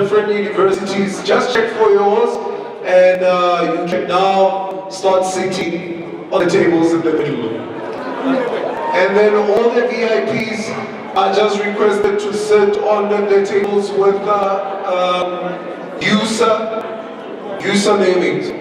different universities. Just check for yours, and you can now start sitting on the tables in the middle. And then all the VIPs are just requested to sit on the tables with usernaming.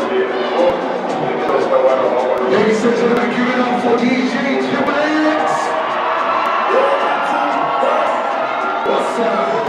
Ladies and gentlemen, give it up for DJ Triple X. What's up?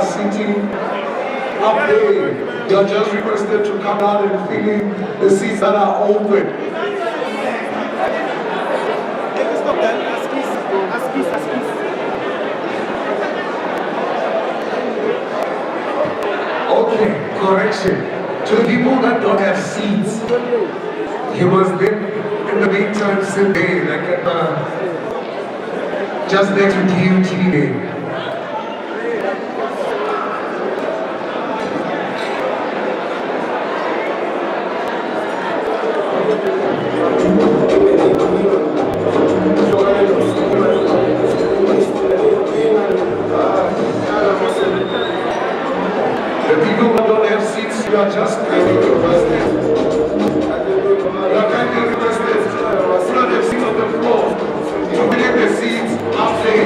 sitting up there, you are just requested to come down and fill in the seats that are open. Okay, correction. To the people that don't have seats, you must then, in the meantime, sit there, like just next to DUT there. The people who don't have seats, you are just kindly requested. You are kindly requested. Who don't have seats on the floor, you will get the seats up there.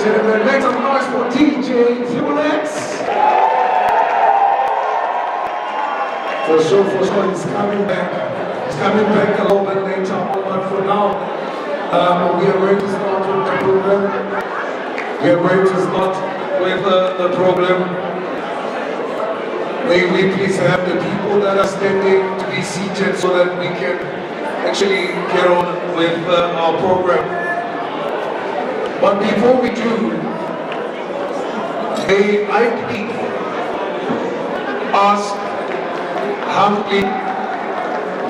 gentlemen, make some noise for DJ Flex. For sure, he's coming back. He's coming back a little bit later on, but for now, we are ready to start with the program. We are ready to start with the program. May we please have the people that are standing to be seated so that we can actually get on with our program. But before we do, may I please ask humbly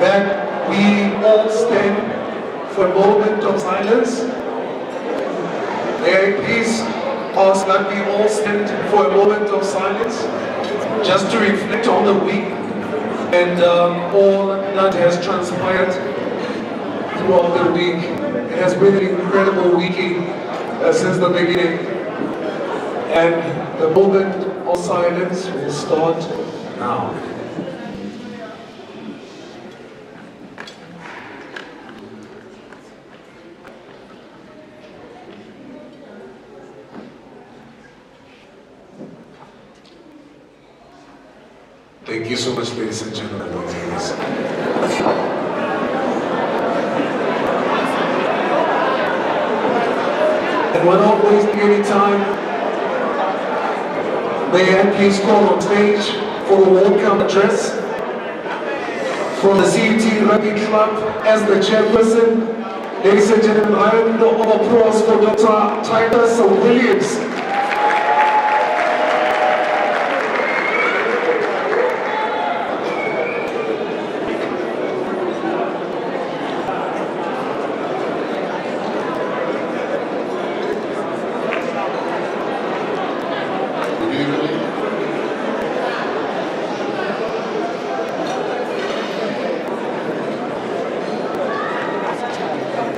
that we all stand for a moment of silence. May I please ask that we all stand for a moment of silence, just to reflect on the week and all that has transpired throughout the week. It has been an incredible weekend since the beginning, and the moment of silence will start now. Thank you so much, ladies and gentlemen. And without wasting any time, may I please call on stage for a welcome address from the CUT Rugby Club as the chairperson. Ladies and gentlemen, round of applause for Dr. Titus Williams.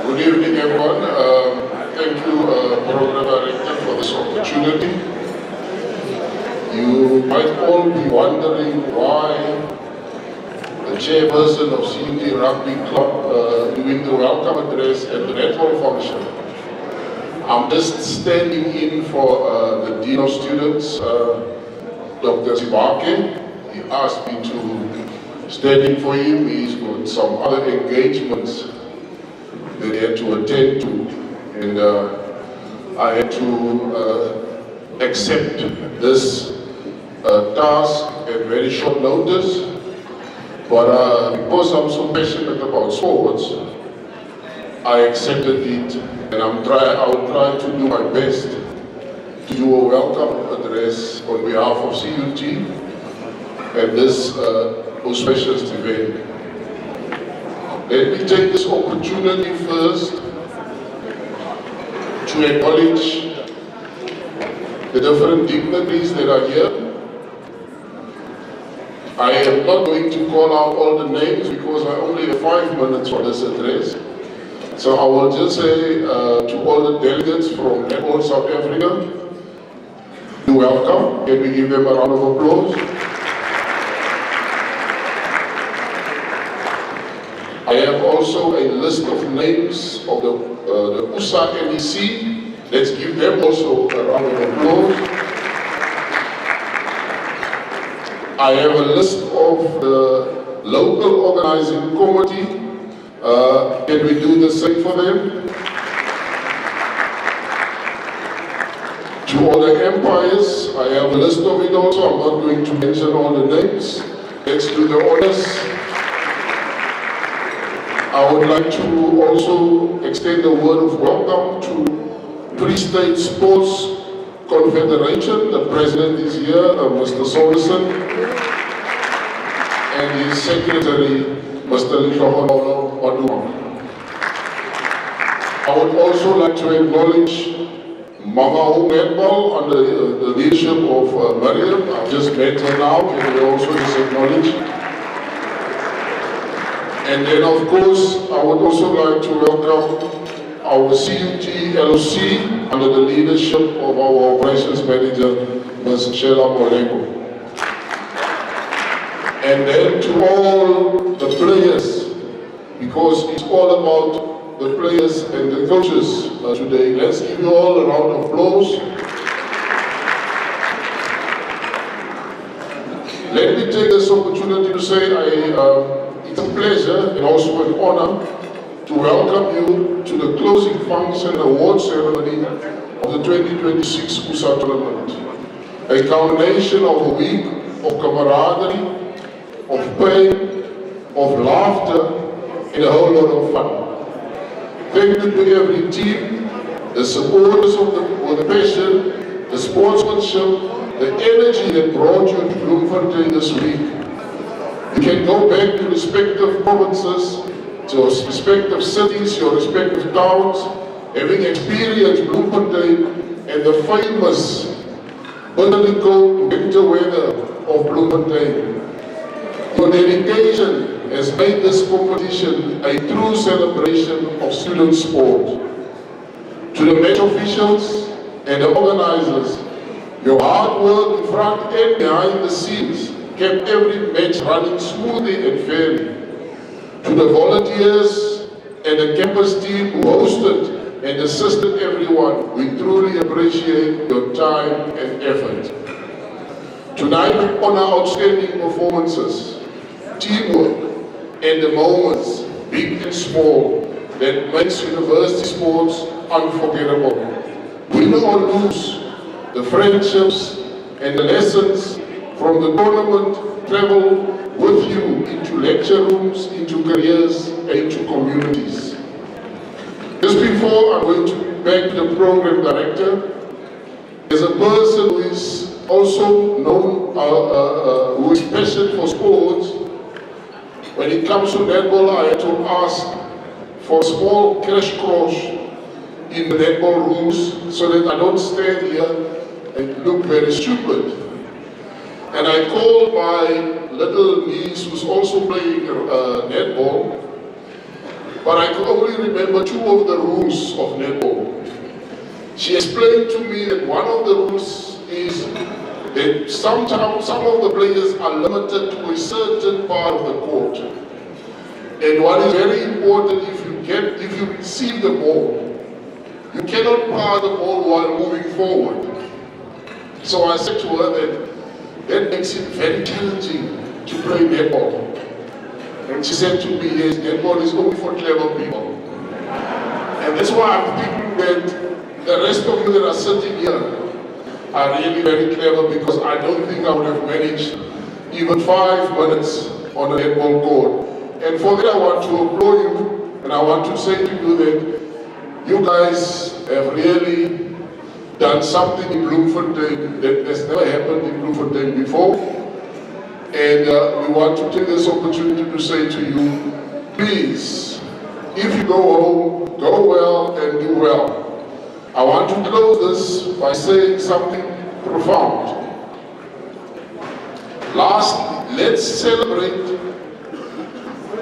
Good evening, everyone. Thank you, Program Director, for this opportunity. You might all be wondering why the chairperson of CUT Rugby Club doing the welcome address at the netball function. I'm just standing in for the Dean of Students, Dr. Sibake. He asked me to stand in for him. He's got some other engagements that he had to attend to, and I had to accept this task at very short notice. But because I'm so passionate about sports, I accepted it, and I will try to do my best to do a welcome address on behalf of CUT at this auspicious event. Let me take this opportunity first to acknowledge the different dignitaries that are here. I am not going to call out all the names because I only have 5 minutes for this address. So I will just say to all the delegates from Netball South Africa, you're welcome. Can we give them a round of applause? I have also a list of names of the USA NEC. Let's give them also a round of applause. I have a list of the local organizing committee. Can we do the same for them? To all the empires, I have a list of it also. I'm not going to mention all the names. Let's do the honors. I would like to also extend a word of welcome to Pre-State Sports Confederation. The president is here, Mr. Solison, and his secretary, Mr. Litlhoholo Maduma. I would also like to acknowledge Mama Home Netball under the leadership of Mariam. I've just met her now. Can we also just acknowledge? And then, of course, I would also like to welcome our CUT LOC under the leadership of our operations manager, Ms. Sheila Moleko. And then to all the players, because it's all about the players and the coaches today. Let's give you all a round of applause. Let me take this opportunity to say it's a pleasure and also an honor to welcome you to the closing function and award ceremony of the 2026 USA tournament. A culmination of a week of camaraderie, of pain, of laughter, and a whole lot of fun. Thank you to every team, the supporters with the passion, the sportsmanship, the energy that brought you to Bloemfontein this week. You can go back to respective provinces, to your respective cities, your respective towns, having experienced Bloemfontein and the famous bitterly cold winter weather of Bloemfontein. Your dedication has made this competition a true celebration of student sport. To the match officials and the organizers, your hard work in front and behind the scenes kept every match running smoothly and fairly. To the volunteers and the campus team who hosted and assisted everyone, we truly appreciate your time and effort. Tonight we honor outstanding performances, teamwork, and the moments, big and small, that makes university sports unforgettable. Win or lose, the friendships and the lessons from the tournament travel with you into lecture rooms, into careers, and into communities. Just before I'm going to back the program director, as a person who is also known, who is passionate for sports, when it comes to netball, I had to ask for a small crash course in the netball rules so that I don't stand here and look very stupid. And I called my little niece who's also playing netball, but I could only remember 2 of the rules of netball. She explained to me that one of the rules is that sometimes some of the players are limited to a certain part of the court. And what is very important, if you receive the ball, you cannot pass the ball while moving forward. So I said to her that makes it very challenging to play netball. And she said to me, yes, netball is only for clever people. And that's why I'm thinking that the rest of you that are sitting here are really very clever, because I don't think I would have managed even 5 minutes on a netball court. And for that I want to applaud you, and I want to say to you that you guys have really done something in Bloemfontein that has never happened in Bloemfontein before. And we want to take this opportunity to say to you, please, if you go home, go well and do well. I want to close this by saying something profound. Lastly, let's celebrate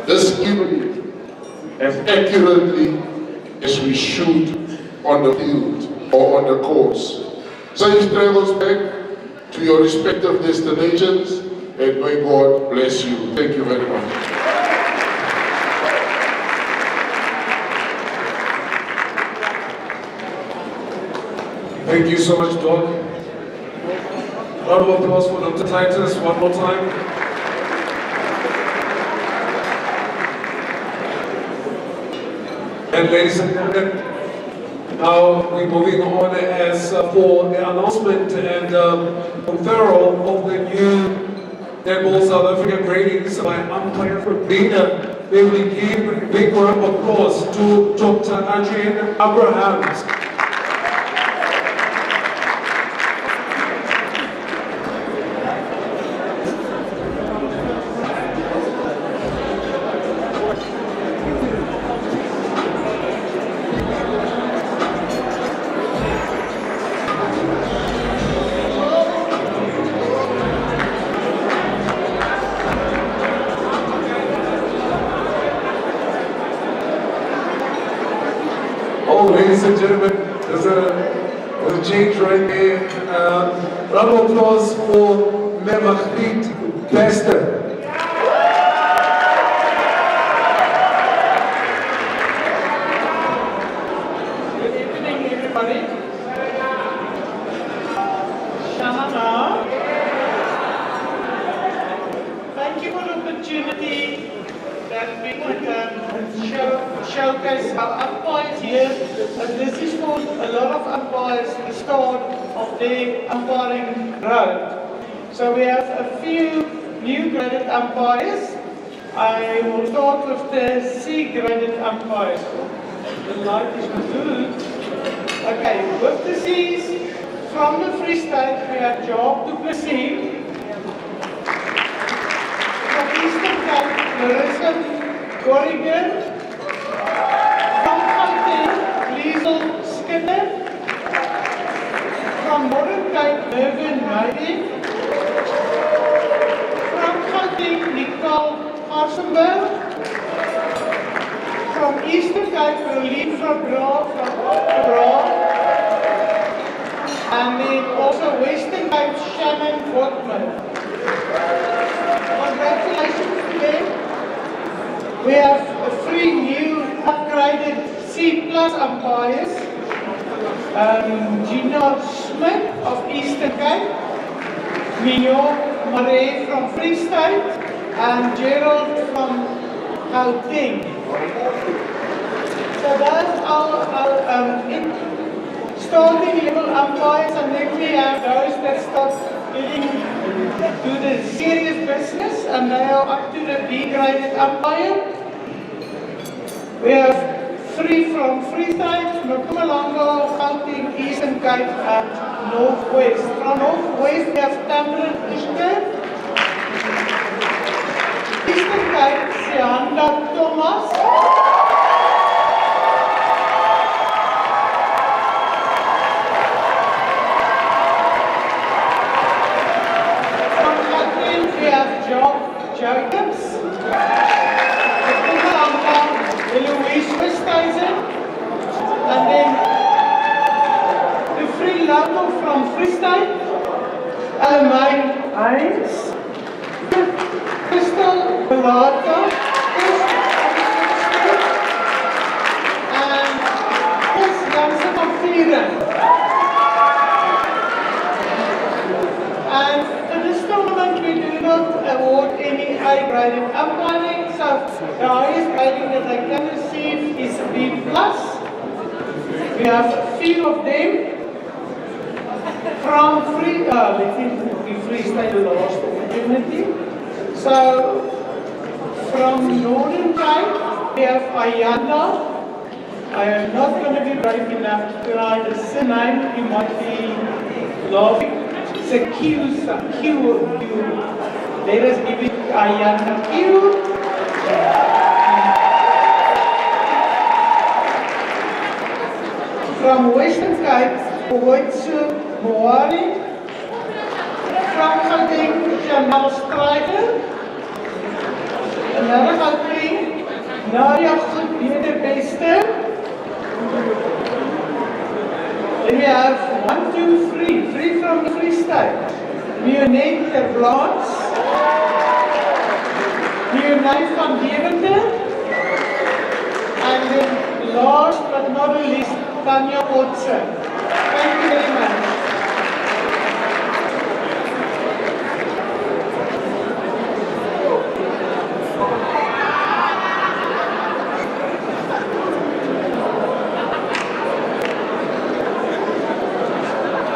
this evening as accurately as we should on the field or on the course. Safe travels back to your respective destinations, and may God bless you. Thank you very much. Thank you so much, Doc. Round of applause for Dr. Titus one more time. And ladies and gentlemen, now we're moving on as for the announcement and conferral of the new Netball South African ratings by umpire Dana. May we give a big round of applause to Dr. Adrian Abrahams. Oh, ladies and gentlemen, there's a change right there. Round of applause for Memachrit Bester. showcase our umpires here. And this is for a lot of umpires, the start of their umpiring road. So we have a few new graded umpires. I will start with the C graded umpires. The light is good. Okay, with the C's, from the Free State we have Job du Plessis. From Eastern Cape, Larissa Corrigan. From Gauteng, Liesel Skinner. From Northern Cape, Mervyn Meidi. From Gauteng, Nicole Arsenberg. From Eastern Cape, Rolien van Bra. And then also Western Cape, Shannon Workman. Congratulations to them. We have 3 new upgraded C+ umpires. Gina Smith of Eastern Cape, Mignon Marais from Free State, and Gerald from Gauteng. So that's our starting level umpires, and then we have those that start getting to the serious business, and they are up to the B graded umpire. We have 3 from Free State, Mpumalanga, Gauteng, Eastern Cape, and Northwest. From Northwest we have Tamara Ishter. Eastern Cape, Sianda Thomas. Job Jacobs, Eloise Westhuizen, and then the free local from Free State, Alamine Hines, Crystal Belata, and Chris Jansen from Vieren. And in this tournament we do not award any A-graded umpiring, so the highest grading that I can receive is a B+. We have a few of them from Free State the last opportunity. So from Northern Cape we have Ayanda. I am not going to be brave enough to write the surname, you might be laughing. It's a Q. Let us give it Ayanda Q. From Western Cape, Hoitsu Moari. From Gauteng, Jamal Strider. Another Gauteng, Nadia Goedbeer Beste. Then we have 1, 2, 3 from the Free State. Leonie ter Blaas, Leonie van Deventer, and then last but not least, Tanya Otse. Thank you very much.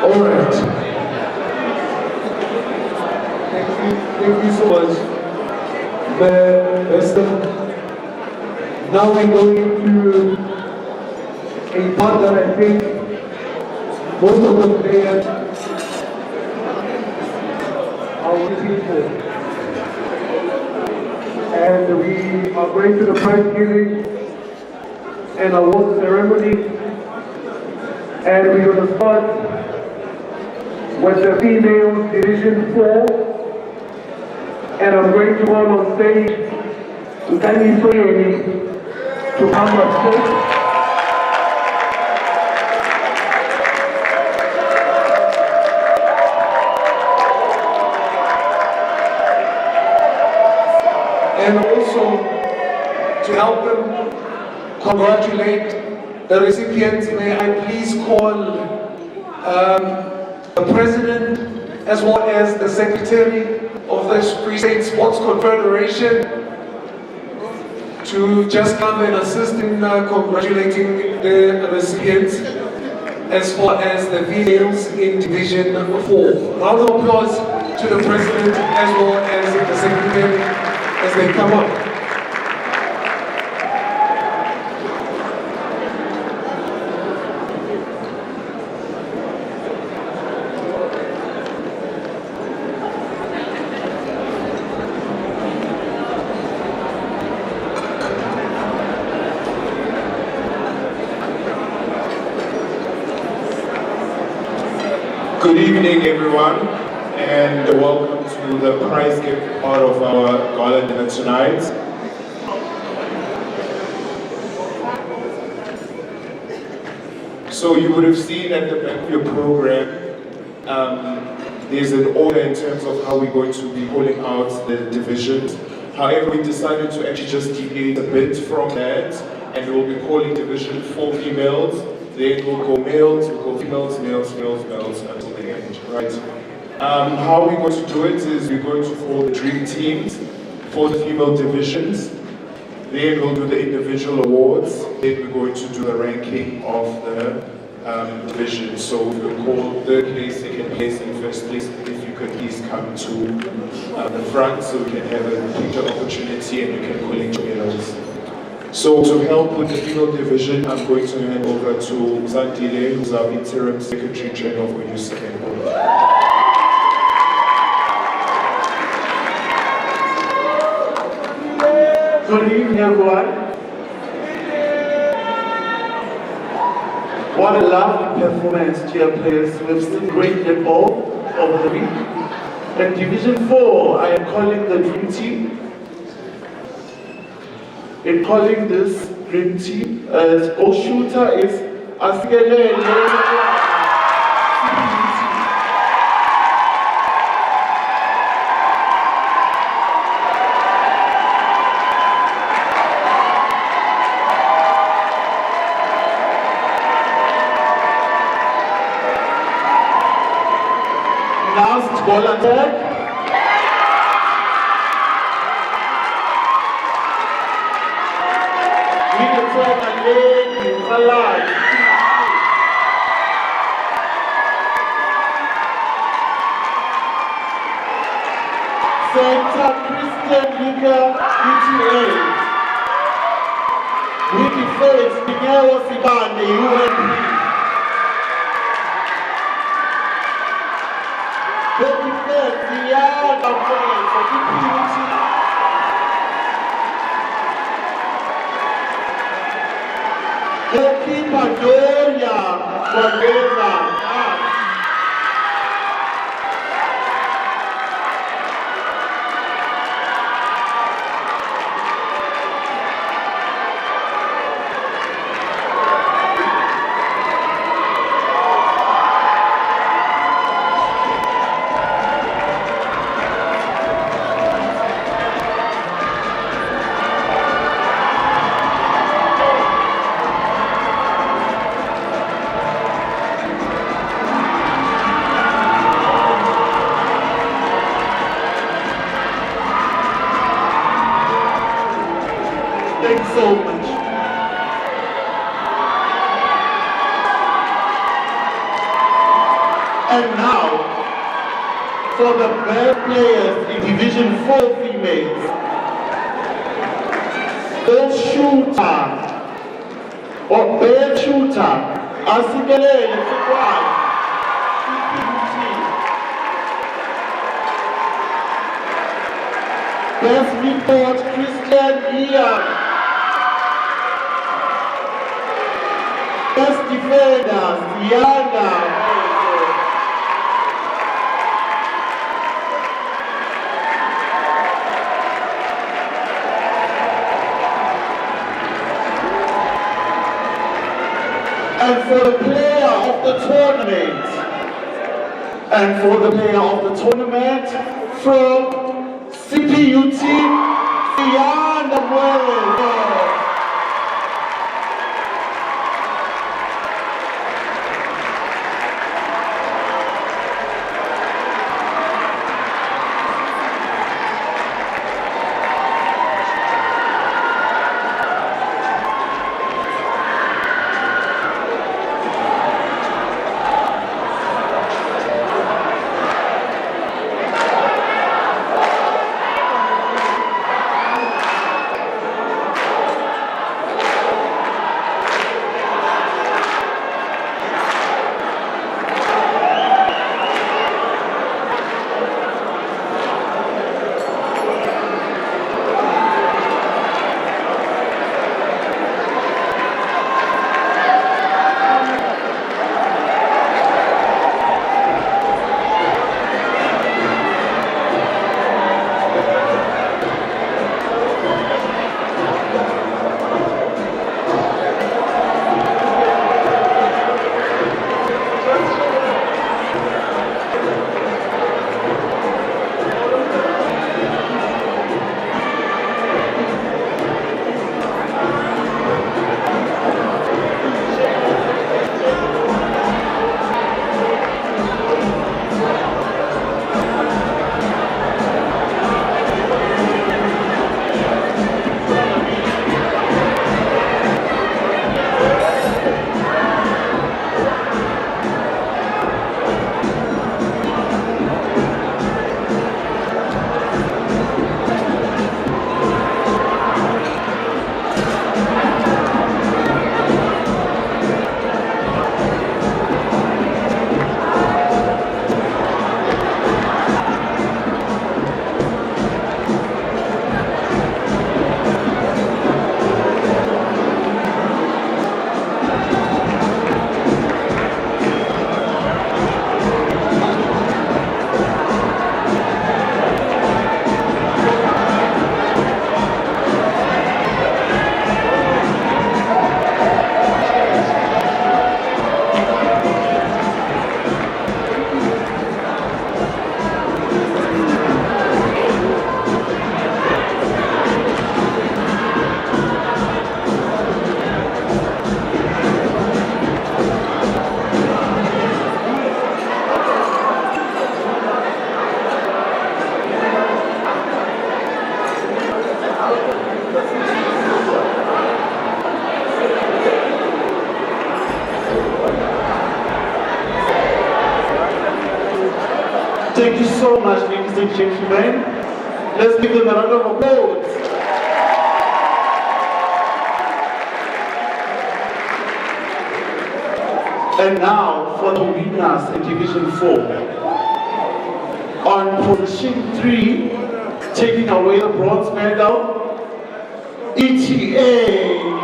All right. Thank you so much, Weston. Now we go into a part that I think most of the players are waiting for. And we are going to the prize giving and award ceremony. And we're going to start with the female division 4. And I'm going to go on stage to Tani Soyeni to come up first. And also to help them congratulate the recipients, may I please call the President as well as the Secretary of the Free State Sports Confederation to just come and assist in congratulating the recipients as far as the females in Division 4. Round of applause to the President as well as the Secretary as they come up. Good evening, everyone, and welcome to the prize gift part of our gala dinner tonight. So you would have seen at the back of your program, there's an order in terms of how we're going to be calling out the divisions. However, we decided to actually just deviate a bit from that, and we'll be calling Division 4 females. Then we'll go males, we'll go females, males, males, males, until the end, right? How we're going to do it is we're going to call the dream teams for the female divisions. Then we'll do the individual awards. Then we're going to do the ranking of the divisions. So we'll call third place, second place, and first place. If you could please come to the front so we can have a picture opportunity and you can collect your medals. So to help with the female division, I'm going to hand over to Zandile, who's our interim Secretary General for UCN. Good evening, everyone. What a lovely performance, dear players. We've seen great netball of the week. In Division 4, I am calling the Dream Team. In calling this Dream Team, as goal shooter is Asikelele. Last ball attack. Center Christian Liga UTA. We defense Pinero Sibande UNP. The defense Diana Pérez for PPUT. Goalkeeper Doria Guardiola. Thanks so much. And now, for the best players in Division 4 females. Goal shooter, or best shooter, Asikelele Squad. Best report, Christian Ian. Best defender, Diana. And for the player of the tournament, from CPUT, Diana Mueller. Thank you so much, ladies and gentlemen. Let's give them a round of applause. And now for the winners in Division 4. On position 3, taking away the bronze medal, ETA.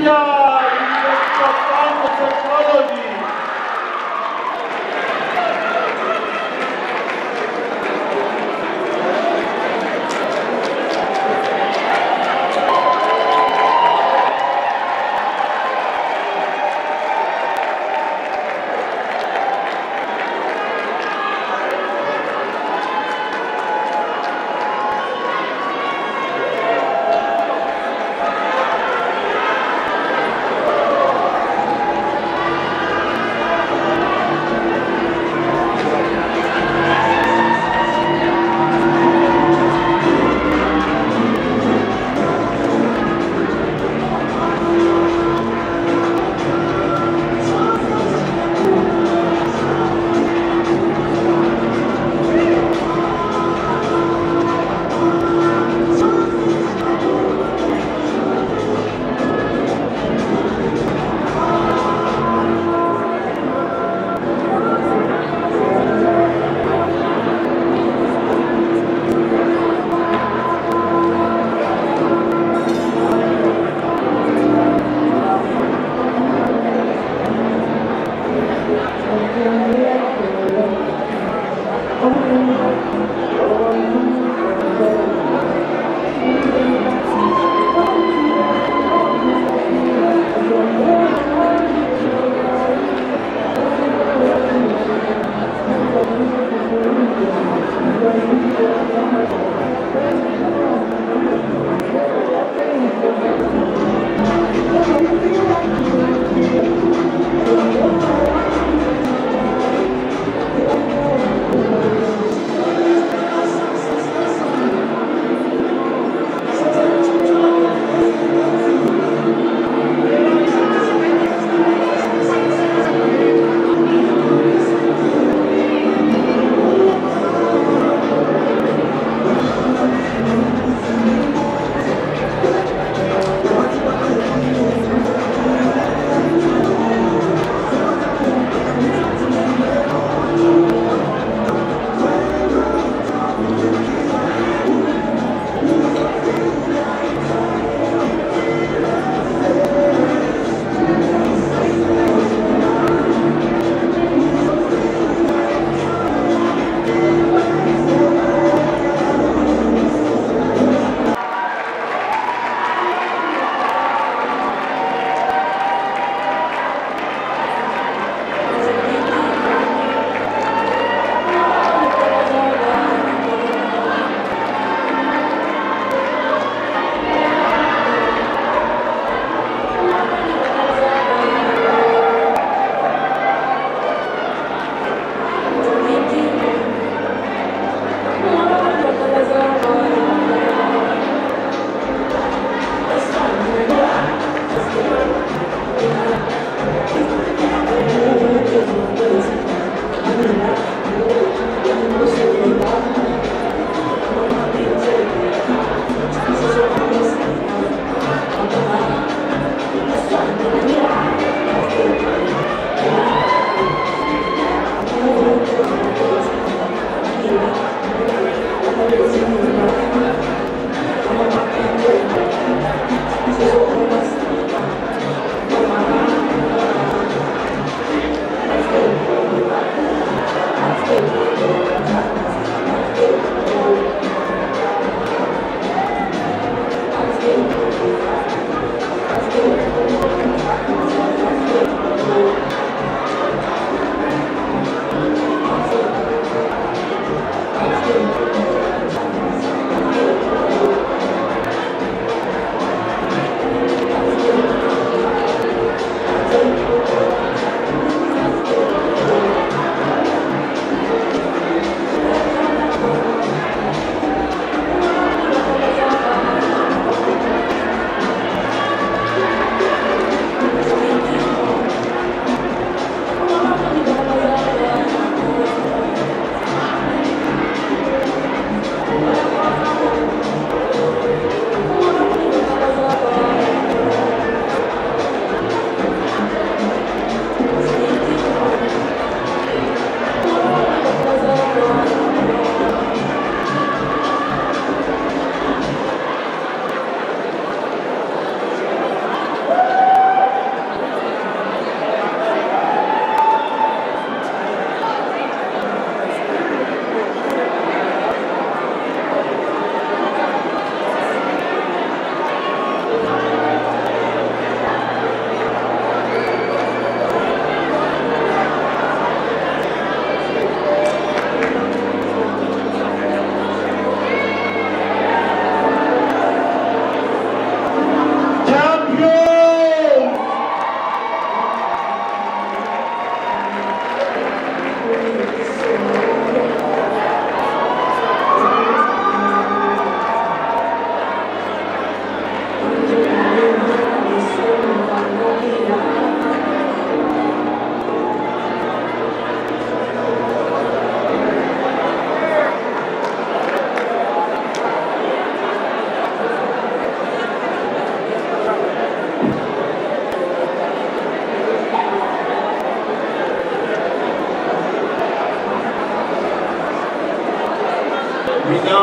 Columbia University of Science and Technology.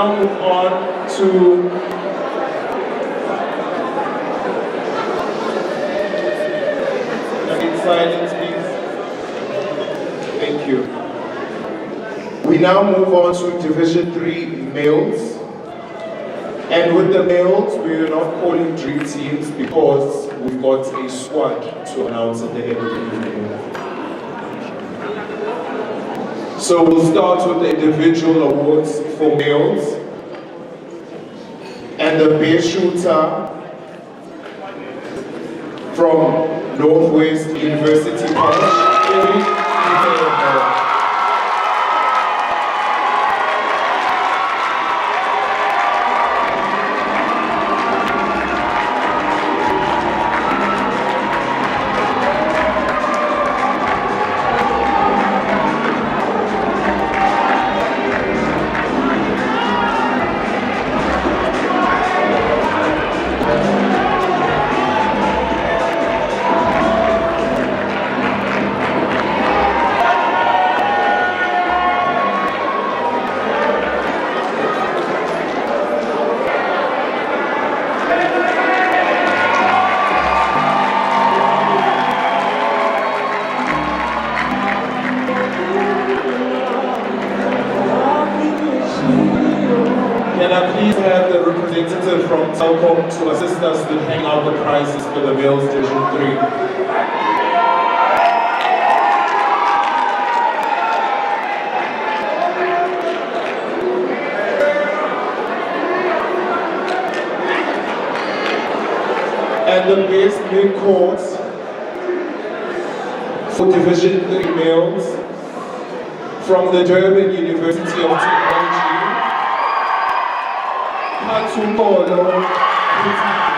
now move on to silence, please. Thank you. We now move on to Division 3 males. And with the males, we are not calling dream teams because we've got a squad to announce at the end of the evening. So we'll start with the individual awards for males. And the best shooter from Northwest University College, Eric Ipehara. Can I please have the representative from Telkom to assist us to hang out the prizes for the males Division 3? And the best mid-courts for Division 3 males from the Durban University of Technology, Patumolo Kuti.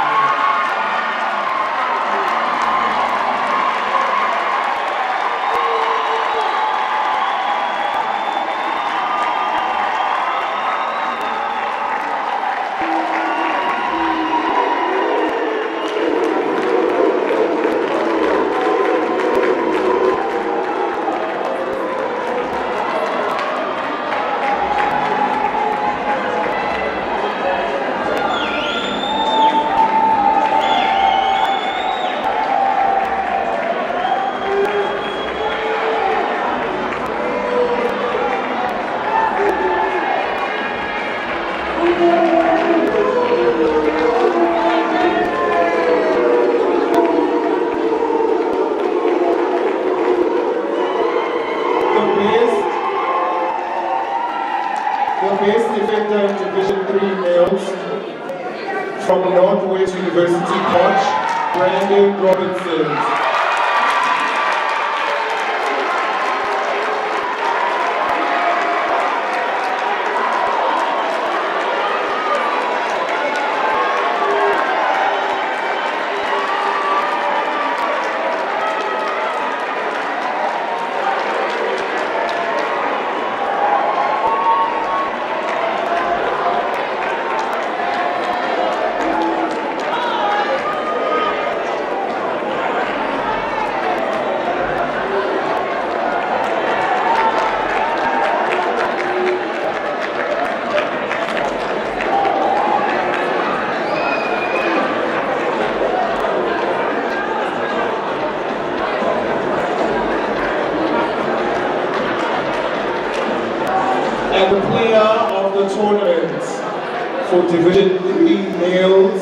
The best defender in Division 3 males from Northwest University coach, Brandon Robinson. And the player of the tournament for Division 3 males,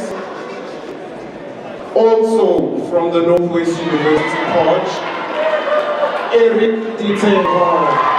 also from the Northwest University coach, Eric Ipehara.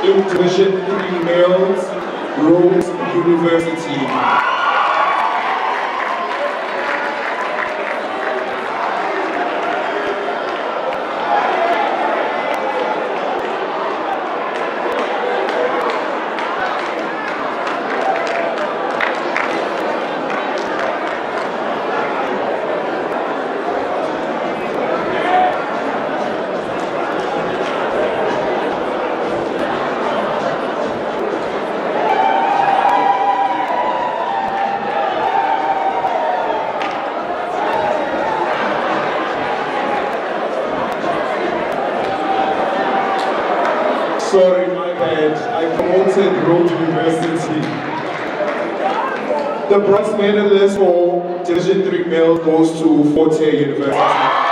In Division 3 males, Rhodes University. Sorry, my bad. I promoted Rhodes University. The bronze medalist for Division 3 male goes to Fort Hare University.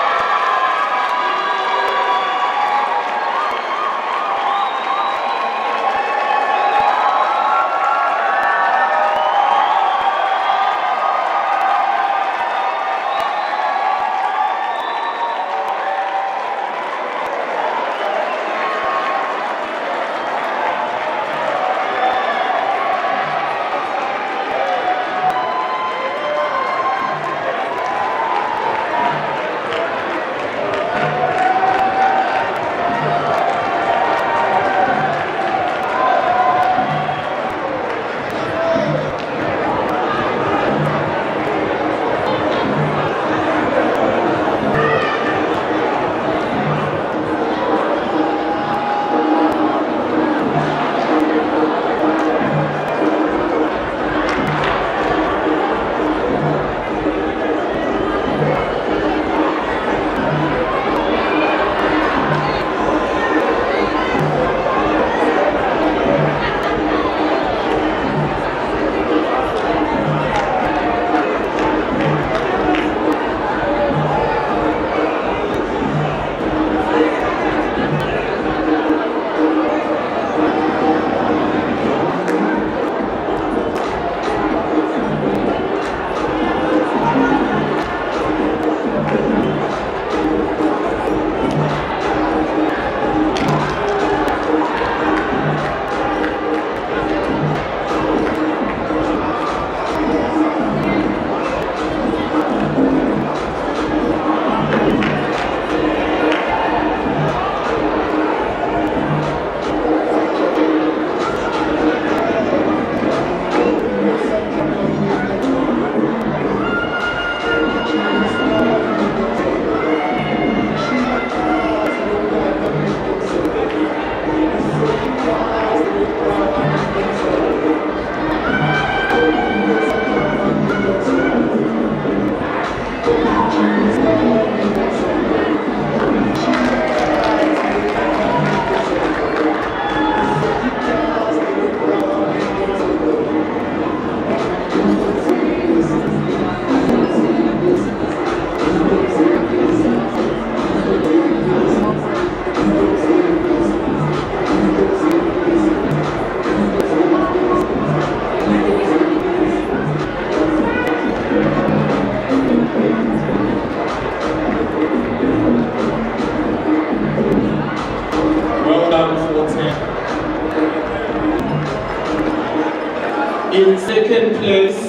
In second place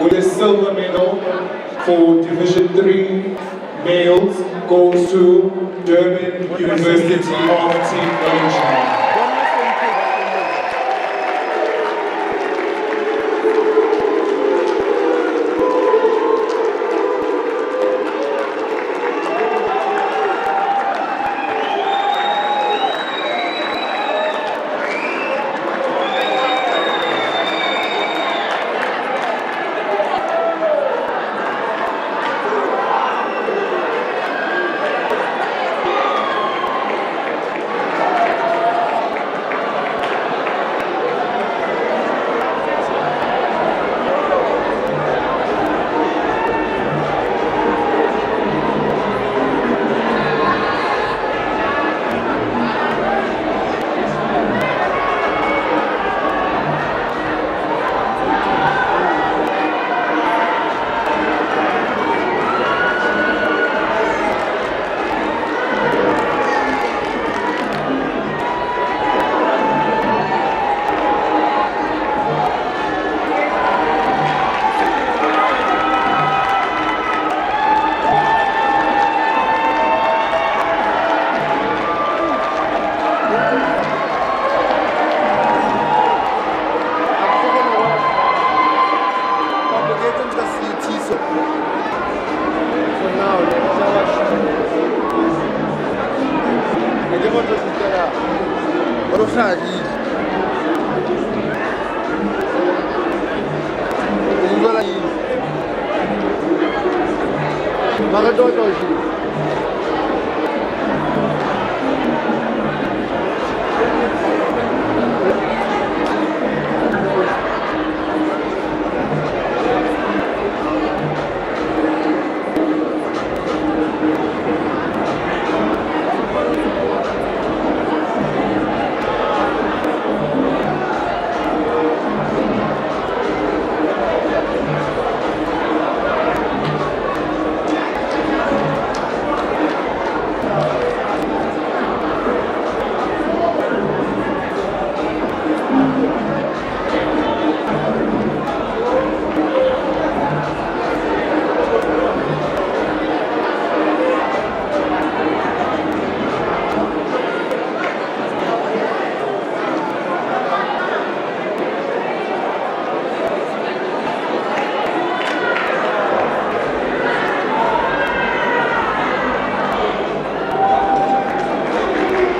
with a silver medal for Division 3 males goes to Durban University of Technology. tlhahi o utlwela eng mara tota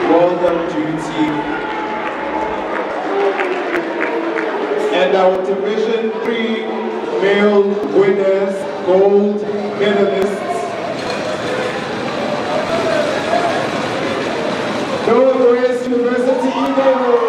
Well done to you, team. And our Division 3 male winners, gold medalists. Northwest University Eagles.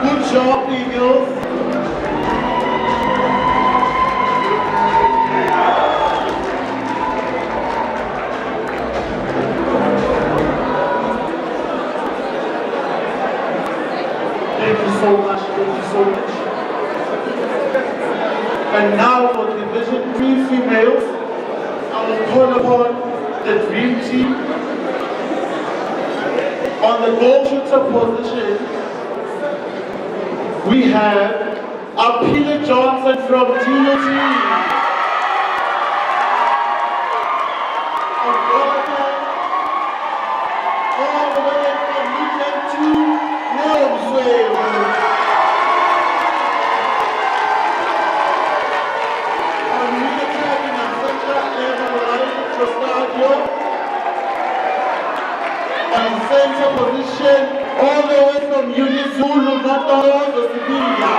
Good job, Eagles. Thank you so much. Thank you so much. And now for Division 3 females, I will call upon the Dream Team on the goal shooter position. We have Apila Johnson from TUT. On goalkeeper, all the way from Region 2, Nelmswale. On re-attacking and central level right, Rosario. On center position, all the way from Unizulu, Natoro, to Sibiria.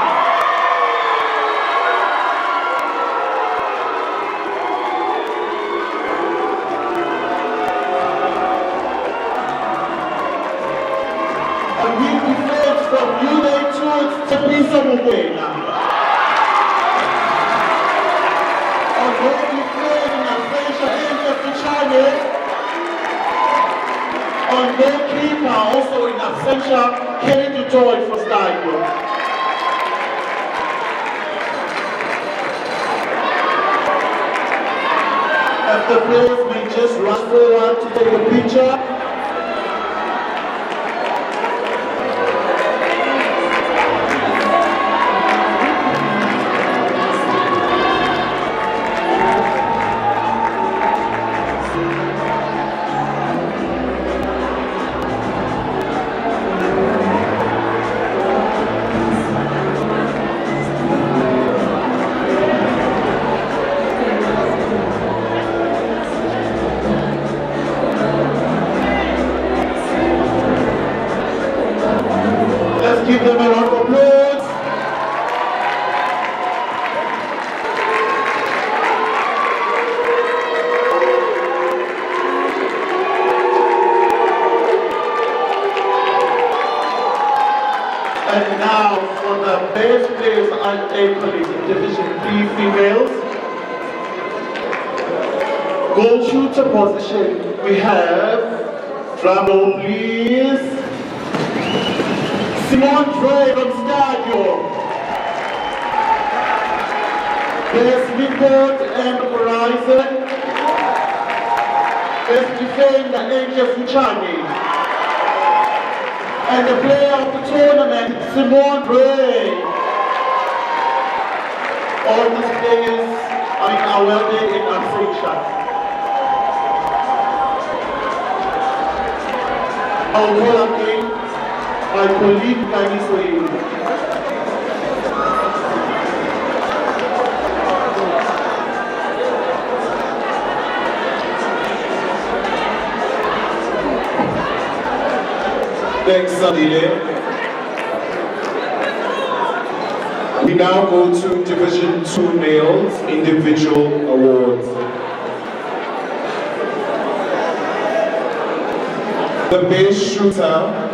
goalkeeper, also in absentia, Kennedy George for Stadio. If the players may just run forward to take a picture. Let's give them a round of applause. And now for the best players and A colleagues in Division 3 females. Goal shooter position, we have, drum roll please. Simone Dre from Stadio. Best midboard and horizon. Best defender Angel Fuchani. And the player of the tournament, Simone Dre. All these players are awarded in absentia. I'll call again my colleague Kani Soyi. Thanks, Sandile. We now go to Division 2 males individual awards. The best shooter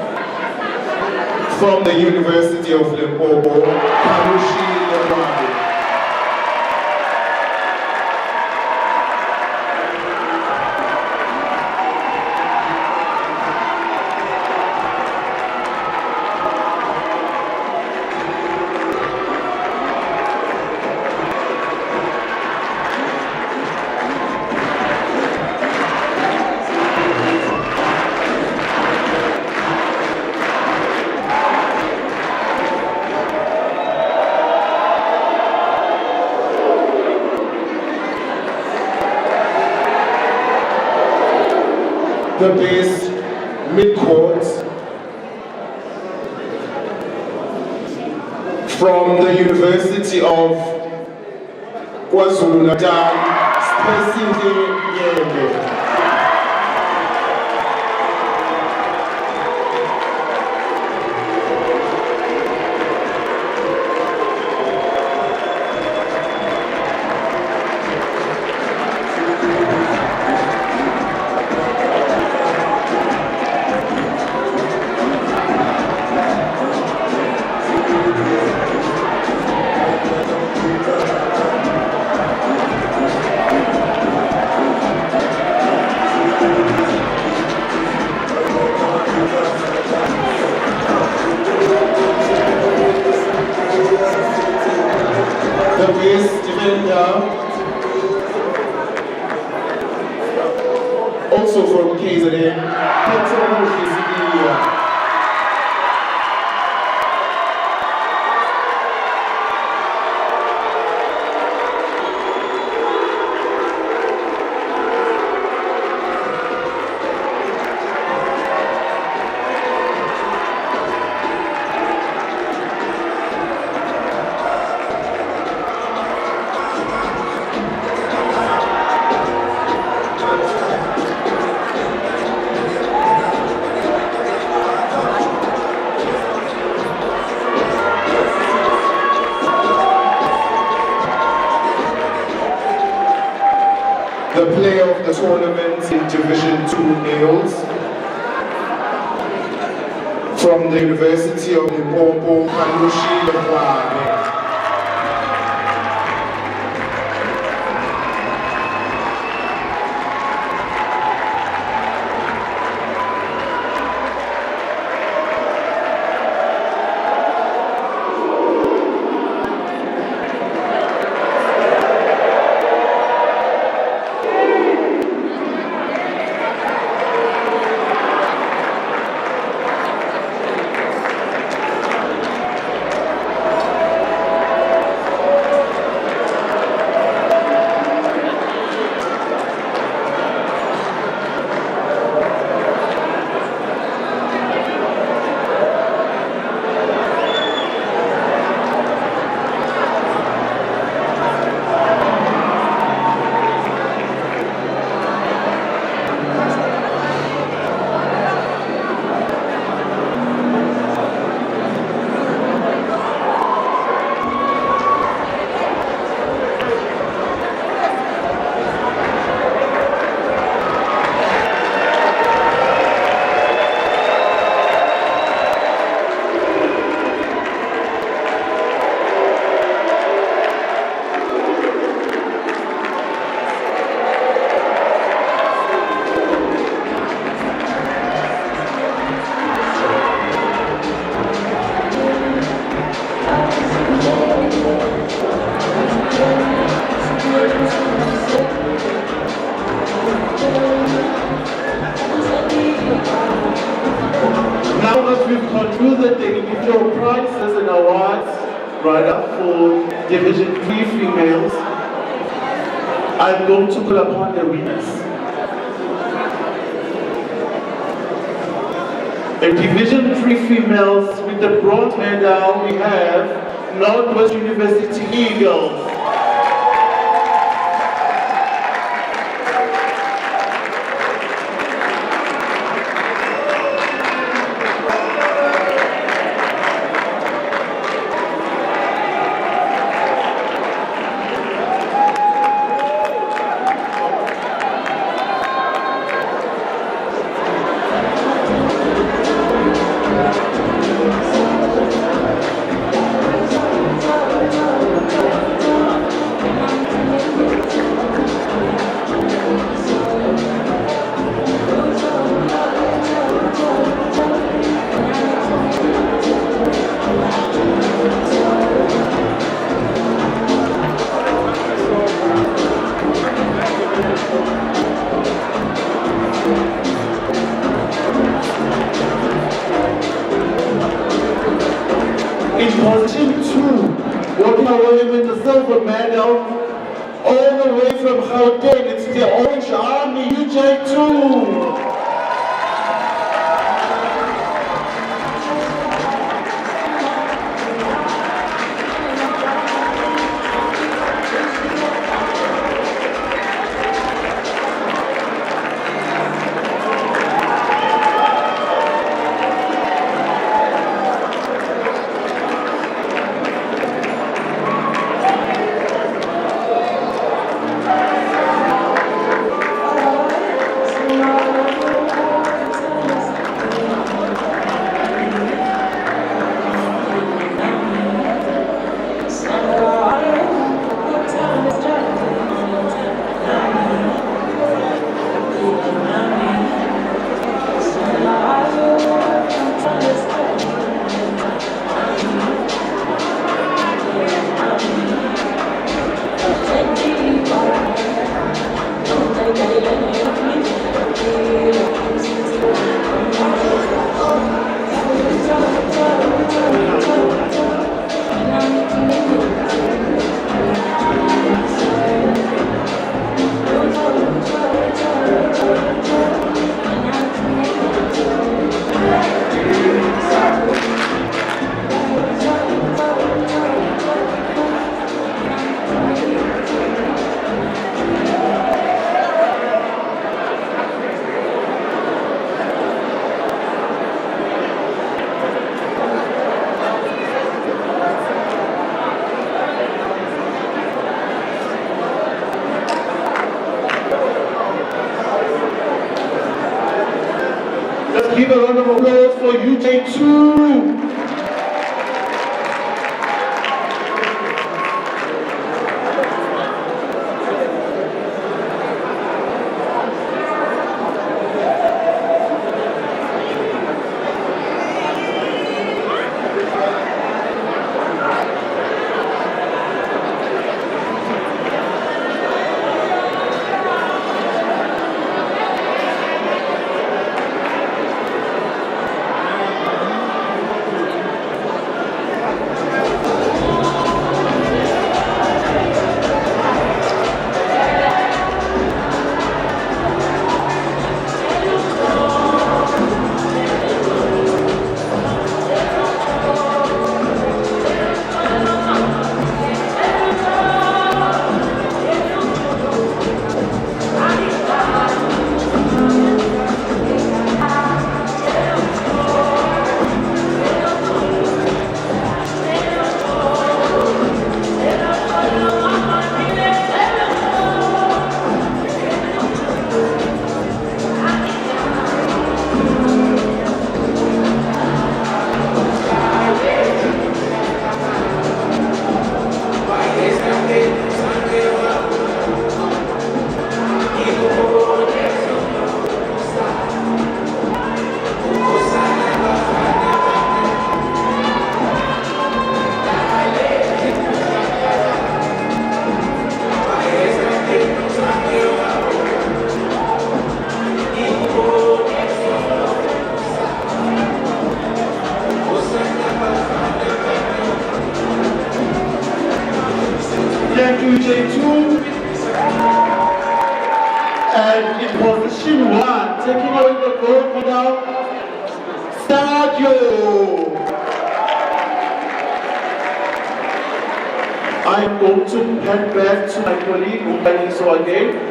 from the University of Limpopo, Karushi Lebwani. The base mid-court from the University of KwaZulu-Natal, Spesinde Yende. The best defender, also from KZN, Petro Kisidia. The player of the tournament in Division 2 males from the University of Limpopo, Karushi Lebwani. Division 3 females, I'm going to call upon the winners. In Division 3 females with the bronze medal, we have Northwest University Eagles. In position 2, walking away with the silver medal, all the way from Gauteng, it's the Orange Army, UJ2. Let's give a round of applause for UJ2. Thank you, J2. And in position 1, taking away the gold medal, Stadio. I'm going to head back to my colleague, Umbani Soage.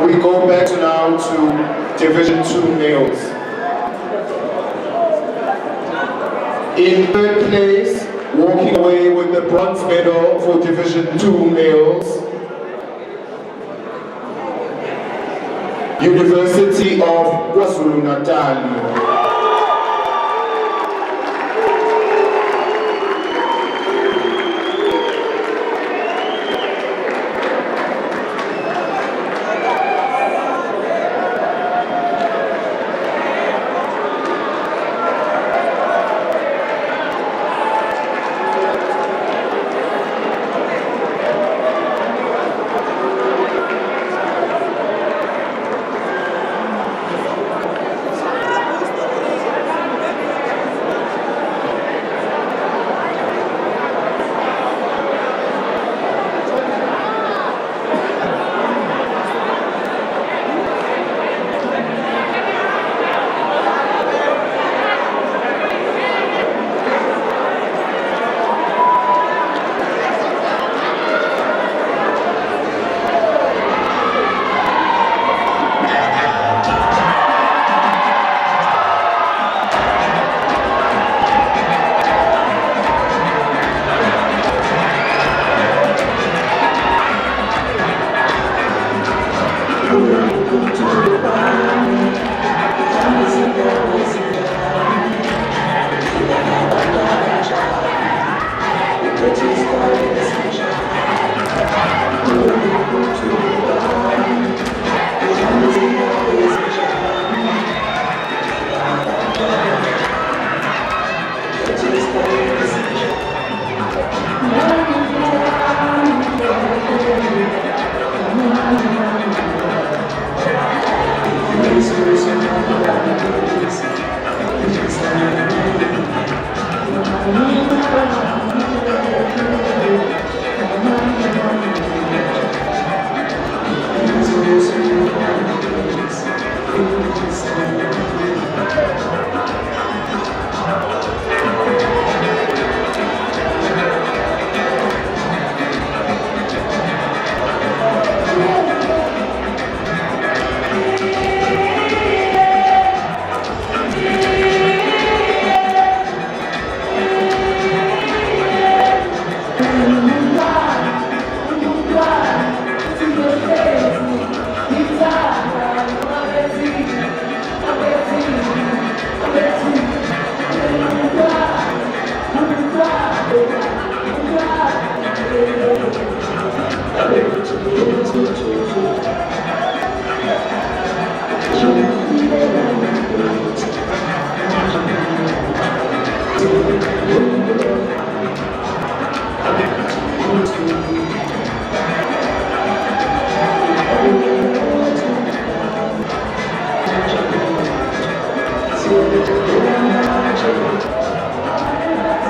We go back now to Division 2 males. In third place, walking away with the bronze medal for Division 2 males, University of KwaZulu-Natal.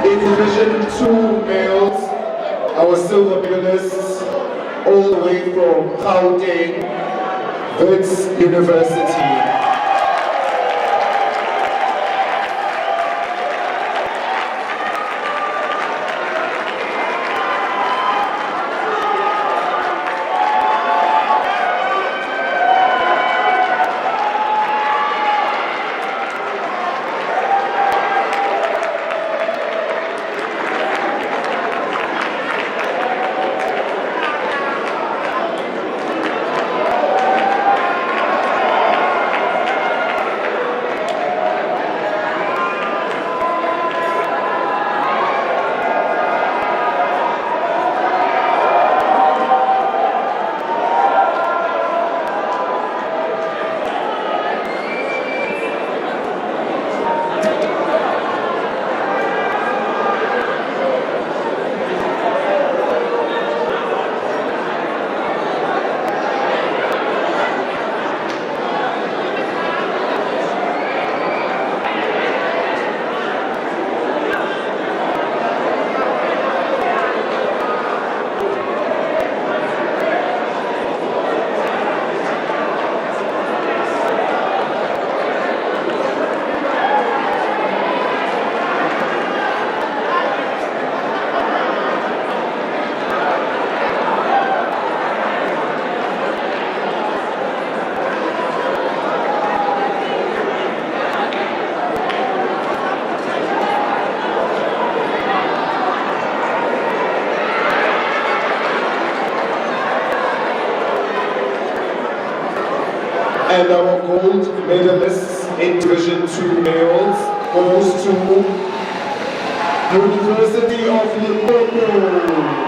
In Division 2 males, our silver medalists, all the way from Gauteng, Wits University. And our gold medalists in Division 2 males goes to University of Limpopo.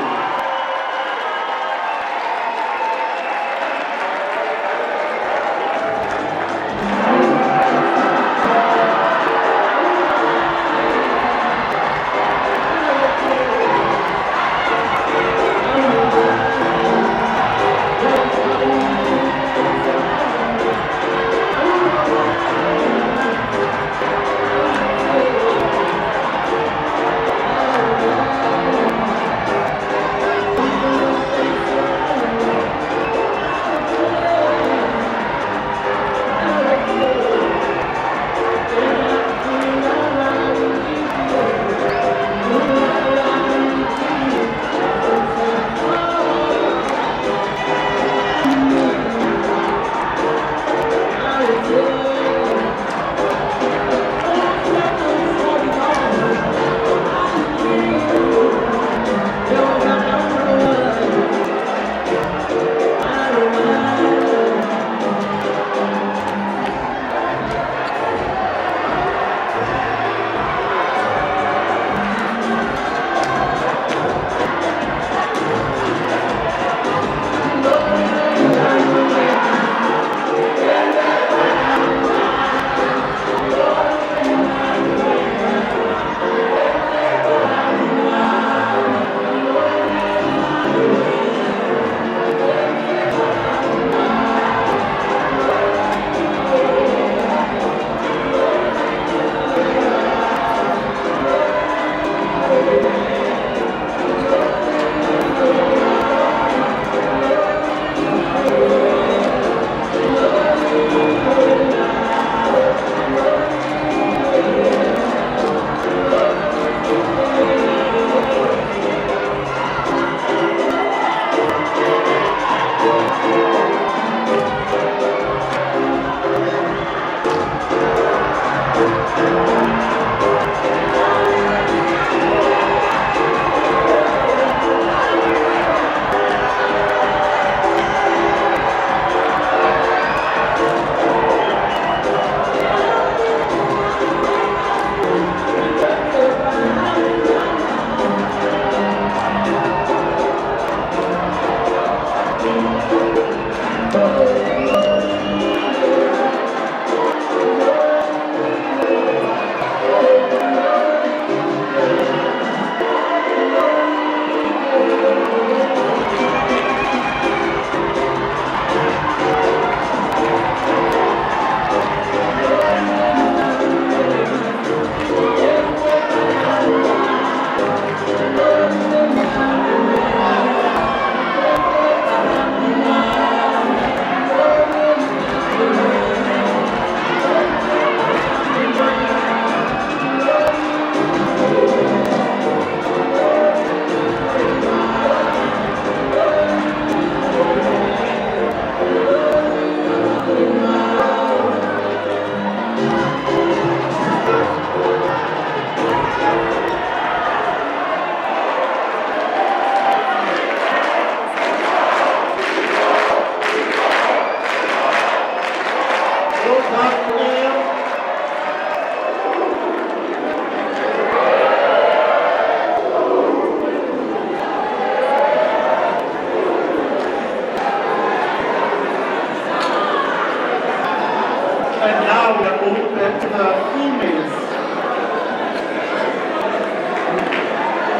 And now we are going back to the females.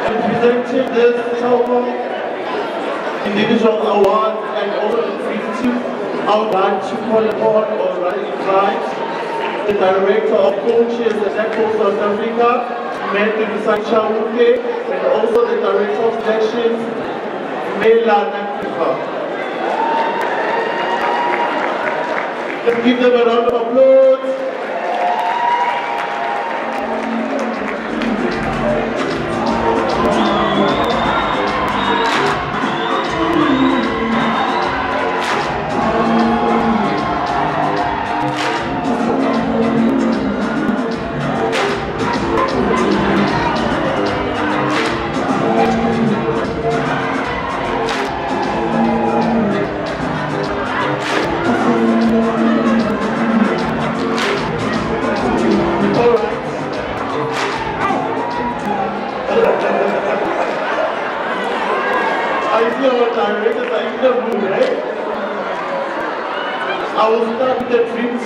And presenting this silver individual award and also executive, I would like to call upon or invite the Director of Coaches at Netball South Africa, Matthew Chauke, and also the Director of Selections, Mela Nakuka. Let's give them a round of applause.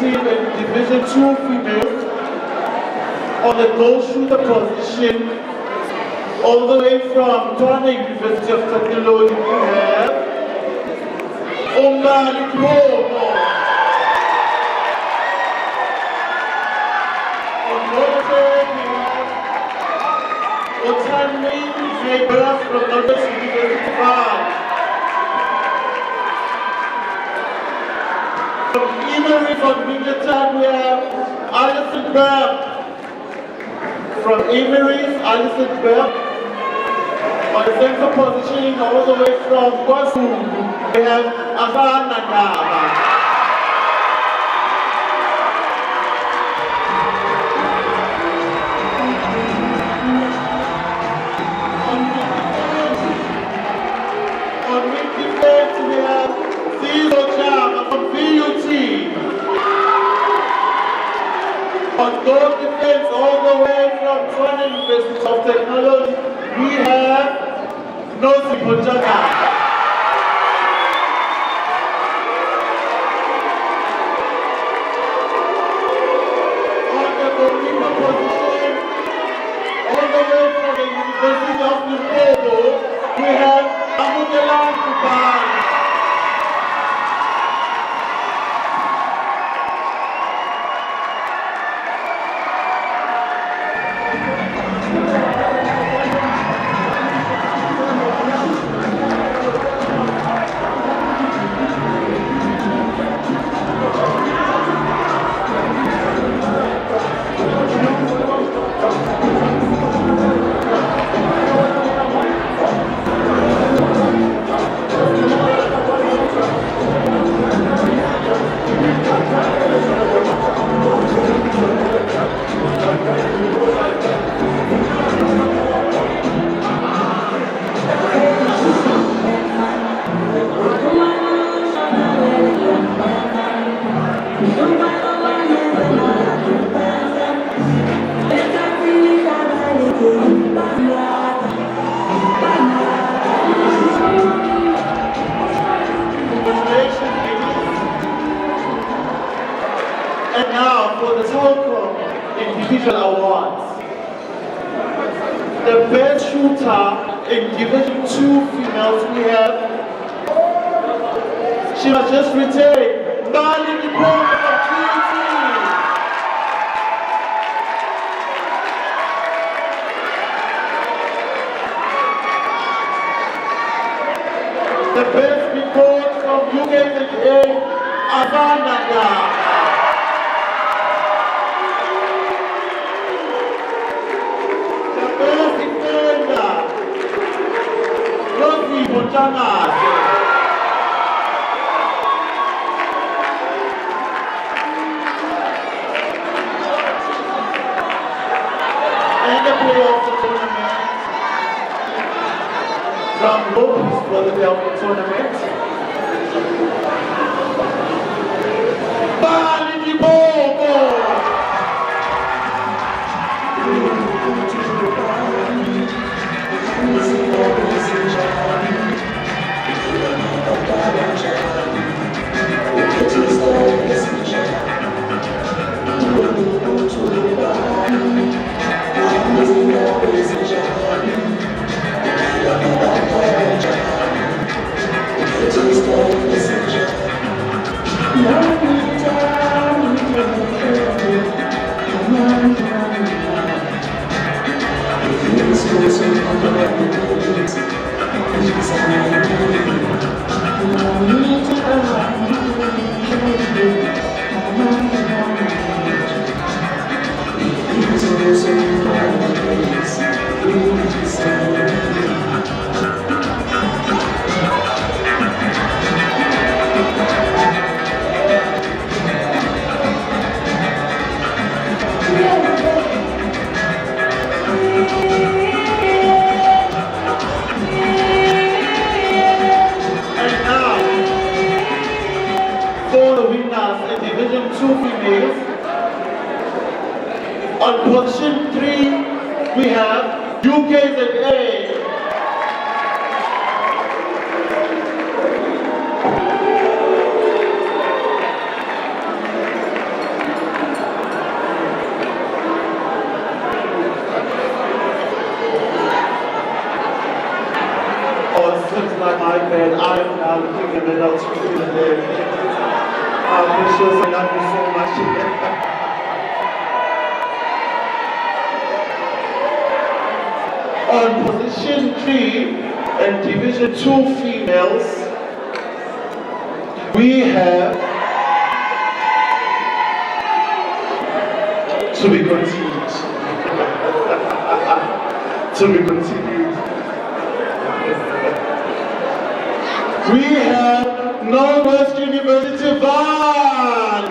team in Division 2 females on the goal shooter position. All the way from Tshwane University of Technology, we have Umbali Mpobo. On the third, we have Otani Zebra from Northern University Park. From Emory from Winterton, we have Alison Berg. From Emory's Alison Berg. On the center position, all the way from Kwasu, we have Afana Naba. On mid defense, we have Zizo Chama from VUT. On goal defense, all the way from Tshwane University of Technology, we have Nosi Ponchaka. On the goalkeeper position, all the way from the University of Limpopo, we have Amukela Kubai. And now for the Telkom Individual Awards. The best shooter in Division 2 females we have. She was just retained. Mbali Mpobo from QT. The best report from UKZA, Avananda. The best defender, Rosie Ponchaka. And the player of the tournament, from Lopez for the Telkom tournament. Mbali Mpobo. Division 2 females. On position 3, we have UKZA. bad. I am now looking at it out to the precious, I love you so much. On position 3 and division 2 females, we have to be continued. To be continued. We have Northwest University Van.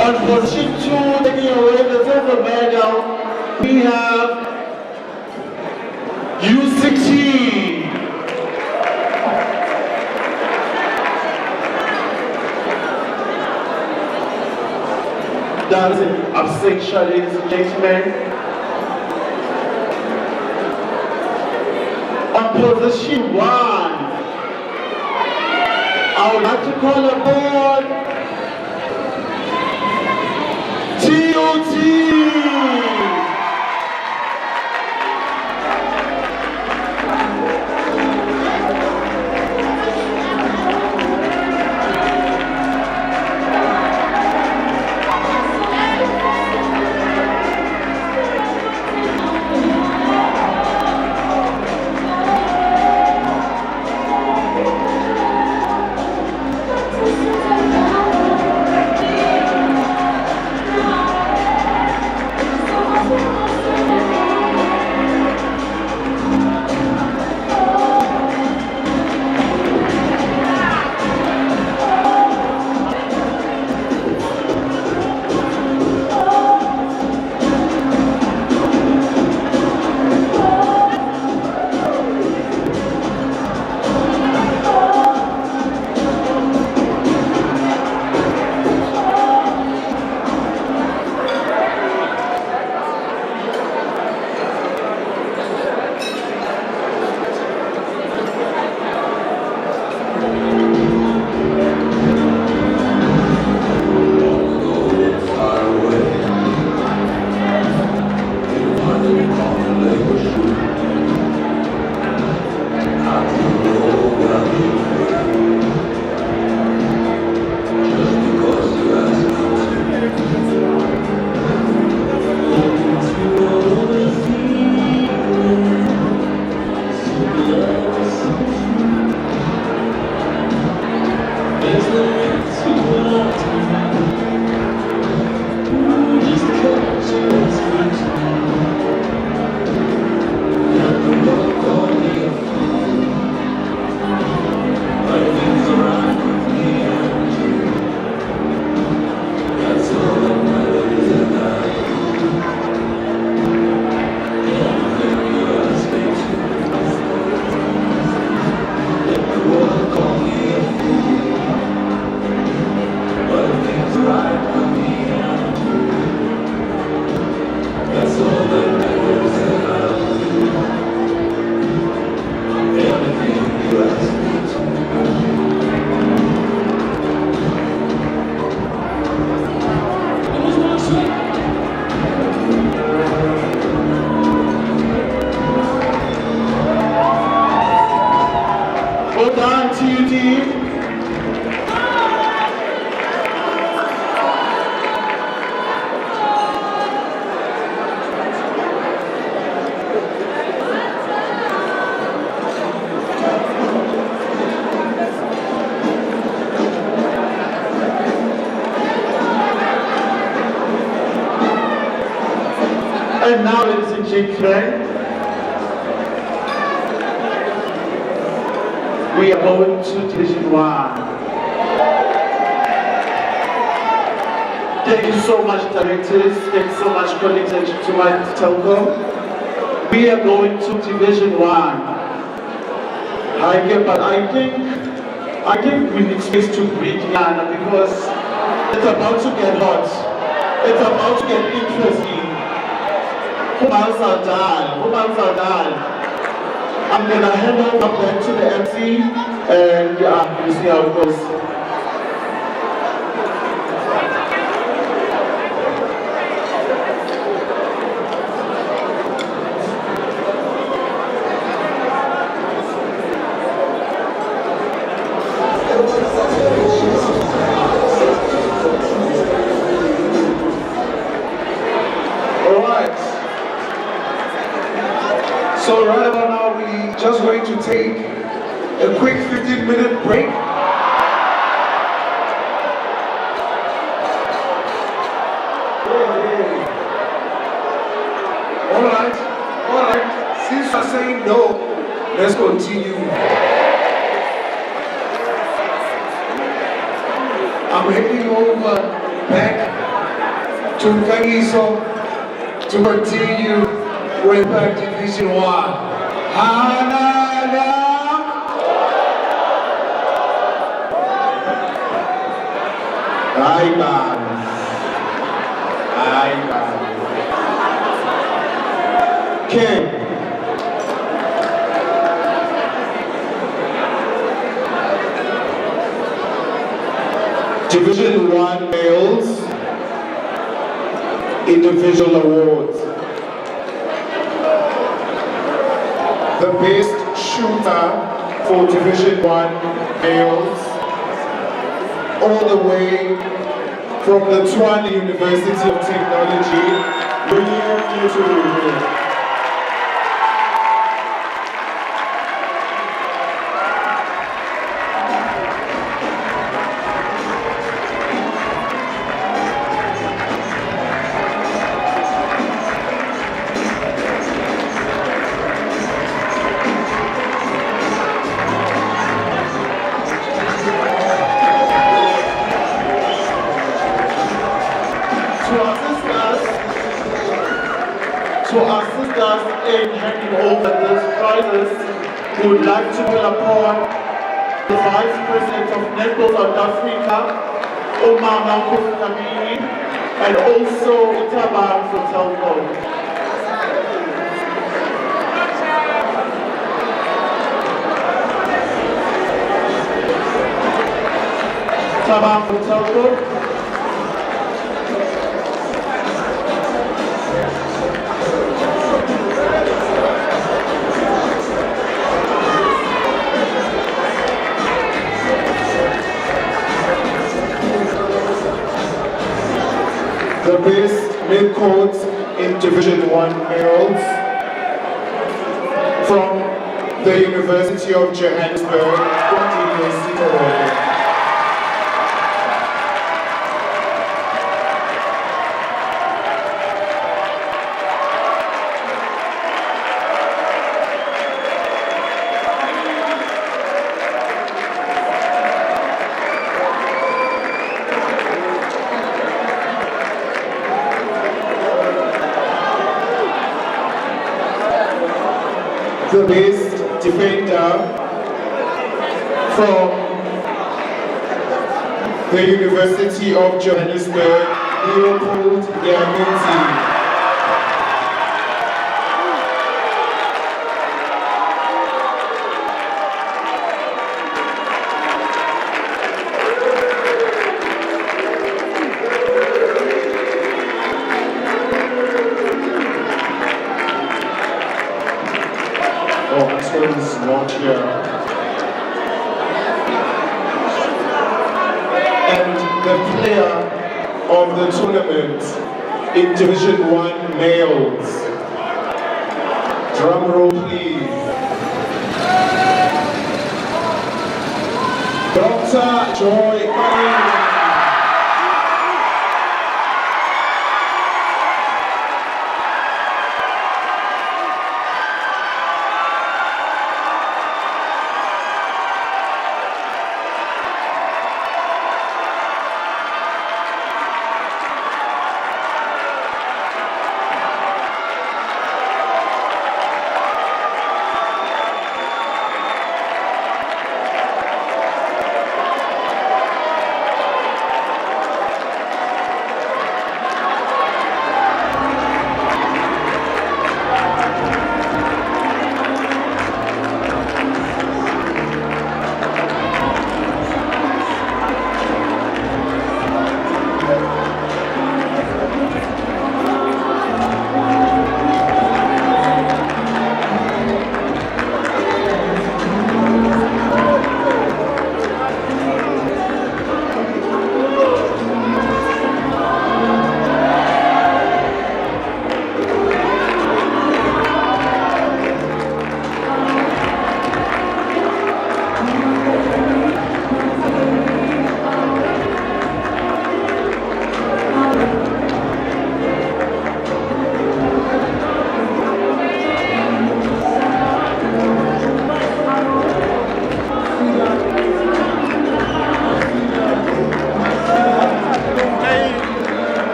On position 2, taking away the silver medal, we have U16. That is an abstention, ladies and gentlemen. On position 1, I would like to call aboard TOT! And now, ladies and gentlemen, we are going to Division 1. Thank you so much, directors. Thank you so much, colleagues, and to my telco. We are going to Division 1. But I think we need space to breathe, Yana, because it's about to get hot. It's about to get interesting. Humal Sardal. I'm gonna hand over back to the MC, and we'll see how it goes. So right about now, we just going to take a quick 15-minute break. All right. Since you're saying no, let's continue. I'm heading over back to Kangiso to continue with Impact Division 1. Hanada! Ken. Division 1 males individual awards. The best shooter for Division 1 males, all the way from the Tshwane University of Technology, William Nturubu. To assist us in handing over these prizes, we would like to call upon the Vice President of Netball South Africa, Umama Kufkamini, and also Itabang from Telco. Itabang from Telco. The best mid-court in Division 1 males from the University of Johannesburg, Kwandile Sipho. The best defender from the University of Johannesburg, Leopold Yamuti. Is not here. And the player of the tournament in Division 1 males. Drum roll please. Dr. Joy Maina.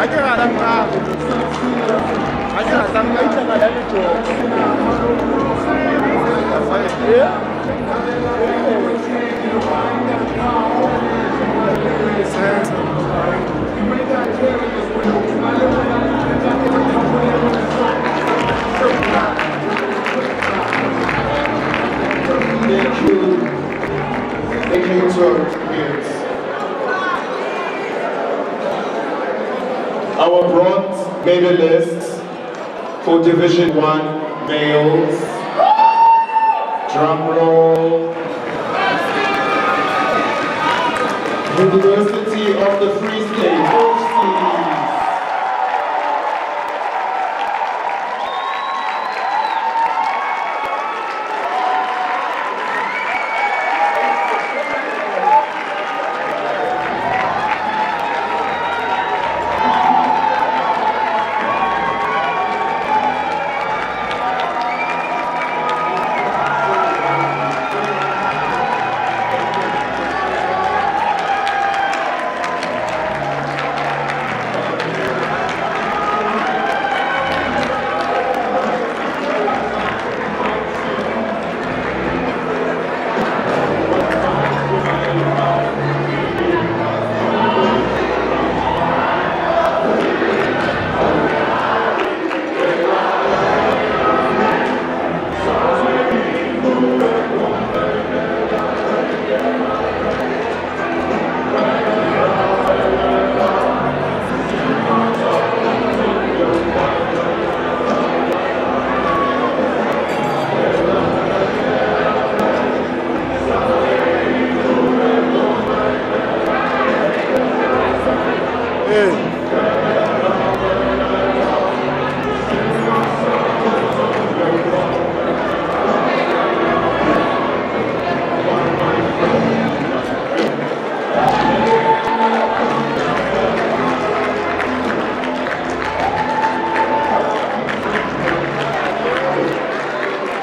Aja nggak tangkap. Aja nggak tangkap itu nggak ada itu. Ya. Thank you. Thank you to our kids. Our bronze medalists for Division 1 males. Drum roll. University of the Free State, overseas.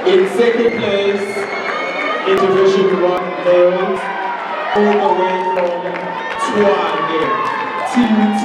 In second place in Division 1 males, all the way from Twange, TUT.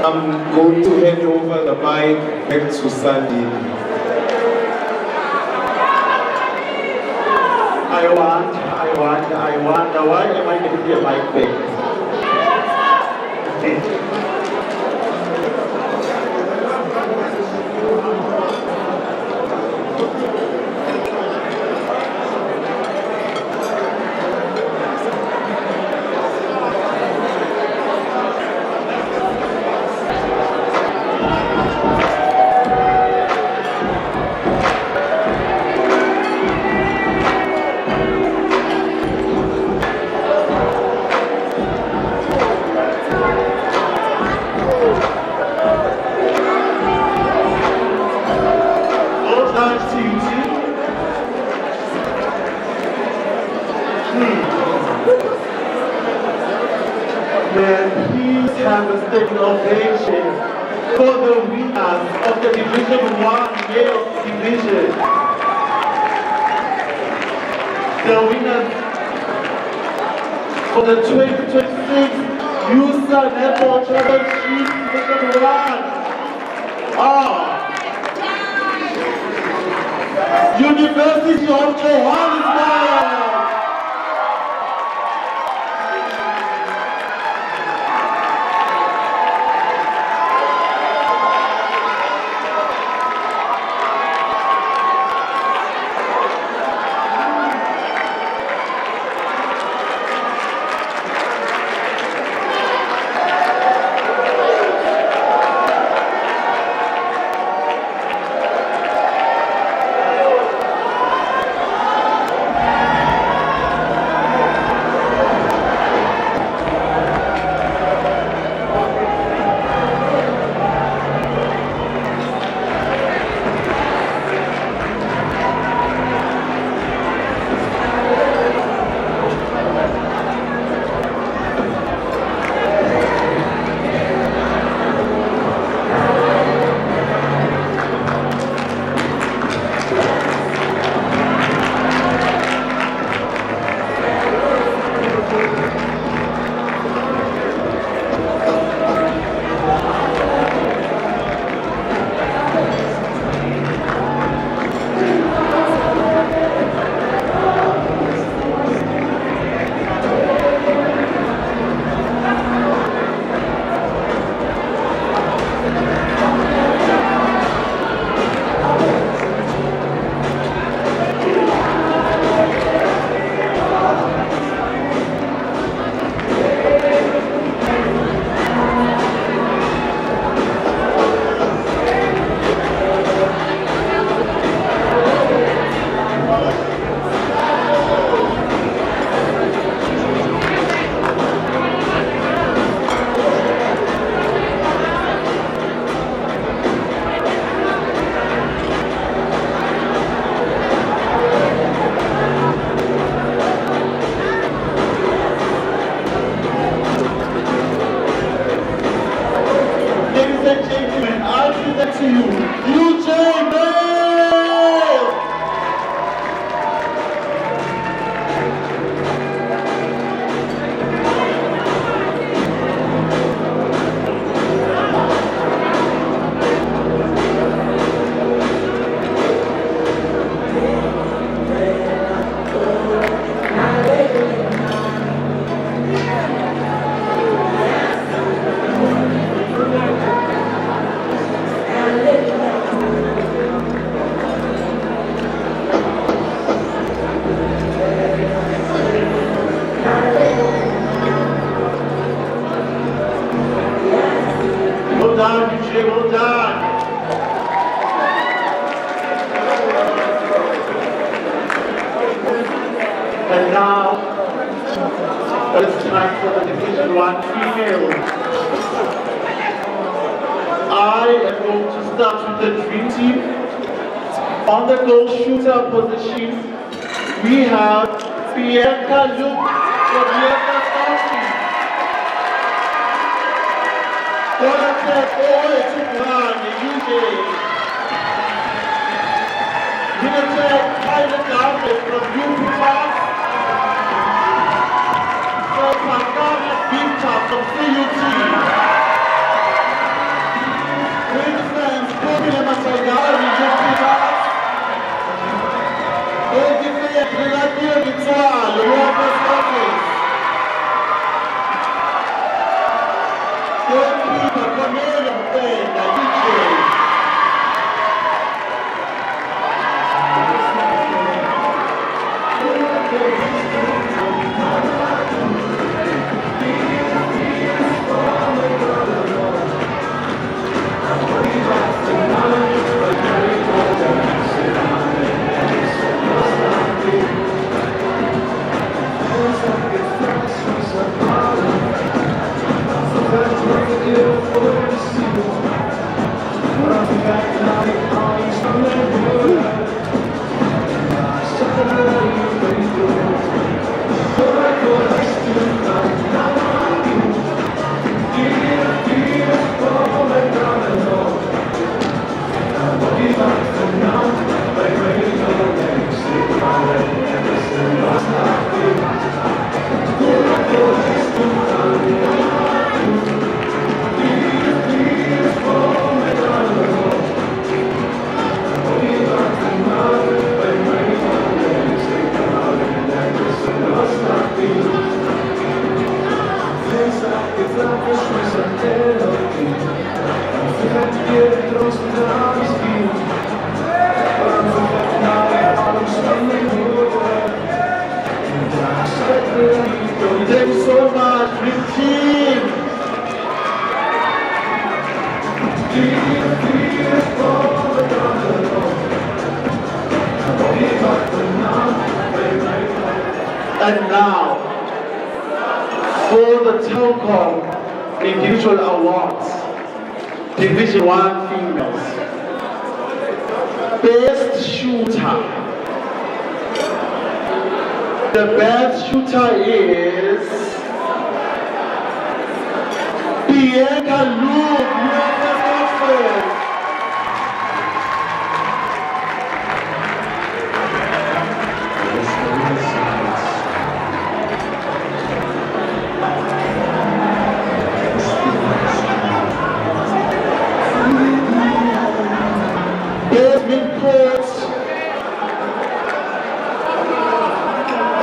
I'm going to hand over the mic back to Sandy. I wonder why am I getting a mic back? have a standing ovation for the winners of the Division 1 male division. The winners for the 2026 USA Netball Championship Division 1 are University of Johannesburg. Ladies and gentlemen, I present to you, UJ Male! Well done, UJ, well done. And now, it's time for the Division 1 female. I am going to start with the dream team. On the goal shooter position, we have Bianca Luke from Bianca County. Gonna take all to run the UJ. Gonna take Tyler Garvey from UP Park. So Pagana Victor from CUT. Queensland's Bobby Matagari, UP Park. Brigadier Victoire, le Robert's office. Goalkeeper Cornelia Payne, la DJ. Thank you so much, Rich Team. And now, for the Telkom Individual Awards, Division 1 Females. Best Shooter. The best shooter is Bianca Luke, United States. Desmond Coates,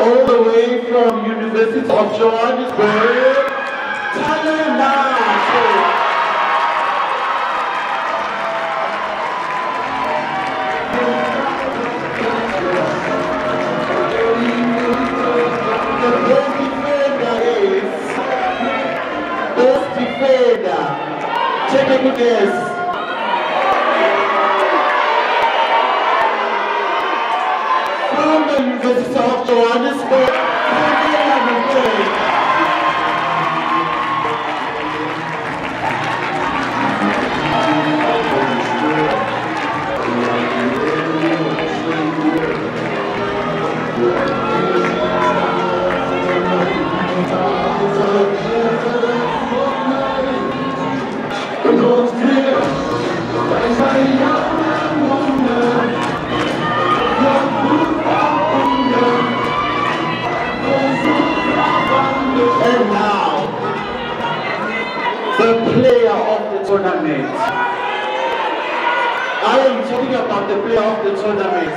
all the way from University of Johannesburg, Talena. The best defender is best defender. Check it with this. From the University of Johannesburg, and now, the player of the tournament. I am talking about the player of the tournament.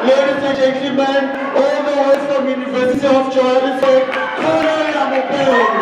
Ladies and gentlemen, all the way from University of Johannesburg, Cornelia Mopeng.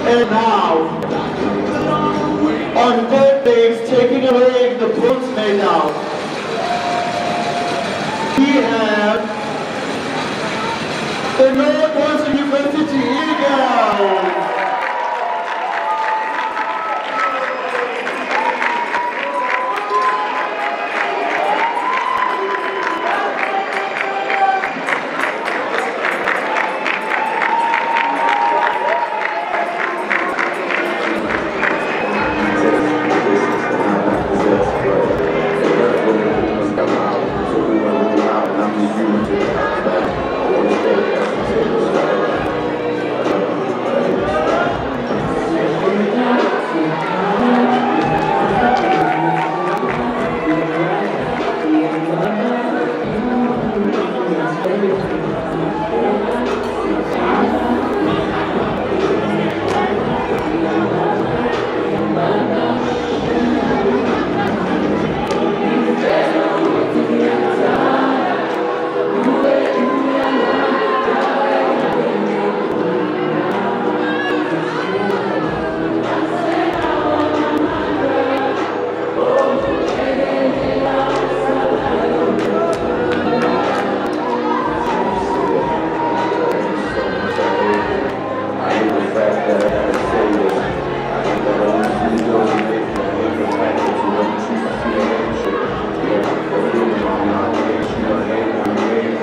And now, on third base, taking away the bronze medal, we have the Northwest University Eagles.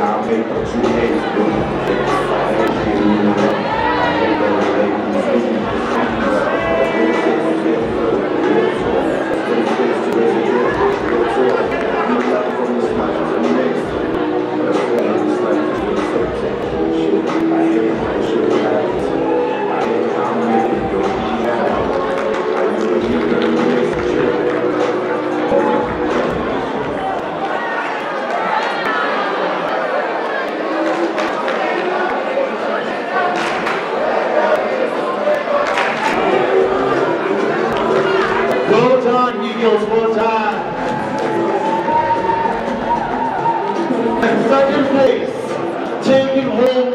I'll make what you hate. taking home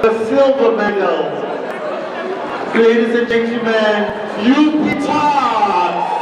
the silver medal. Ladies and gentlemen, UP Tigers.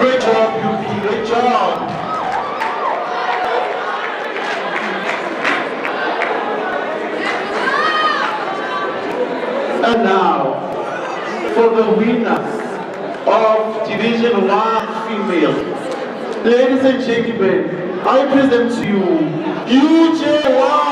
Great job, UP, great job. And now, for the winners of Division 1 female, ladies and gentlemen, I present to you, UJ1.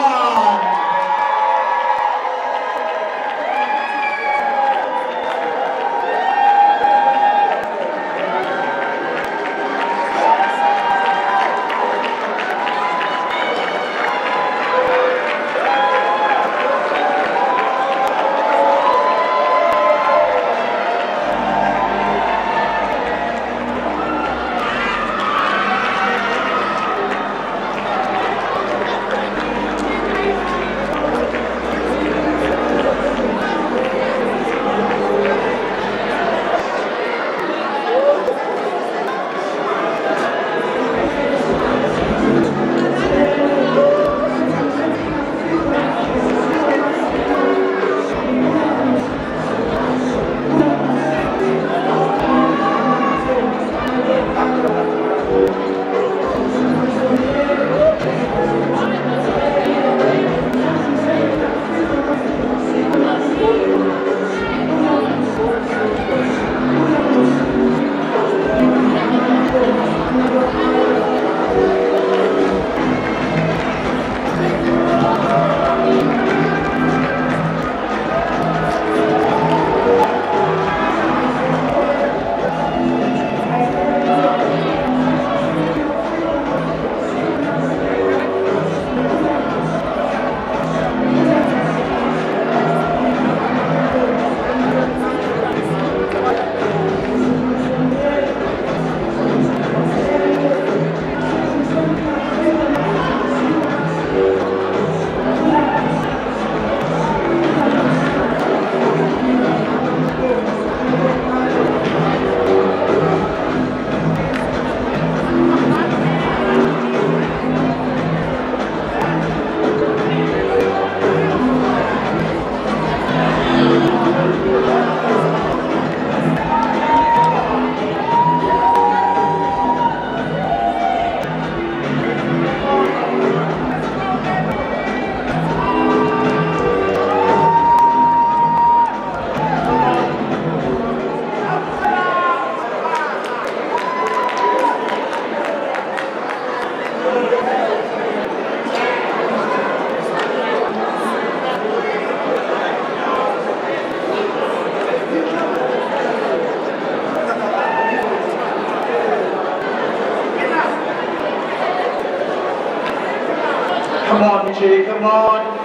Come on, Jay, come on.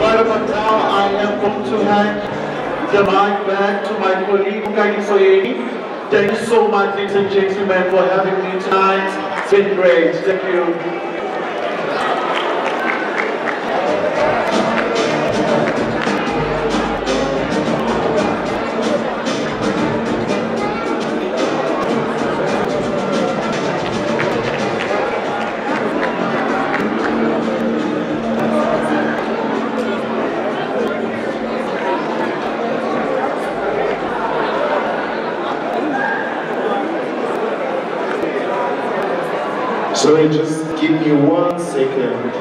Right about now, I am going to hand the mic back to my colleague, Kaki Soyeni. Thank you so much, ladies and gentlemen, for having me tonight. It's been great. Thank you. Sorry, just give me 1 second.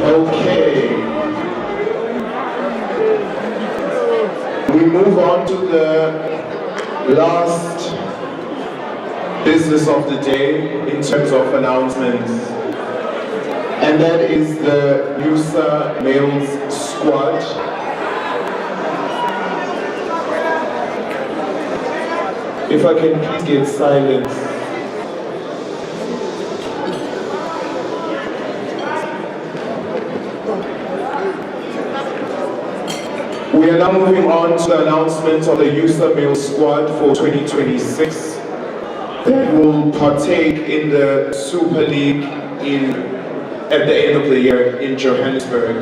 Okay. We move on to the last business of the day in terms of announcements. And that is the USA Males Squad. If I can please get silence. We are now moving on to the announcement of the USA Male Squad for 2026 that will partake in the Super League at the end of the year in Johannesburg.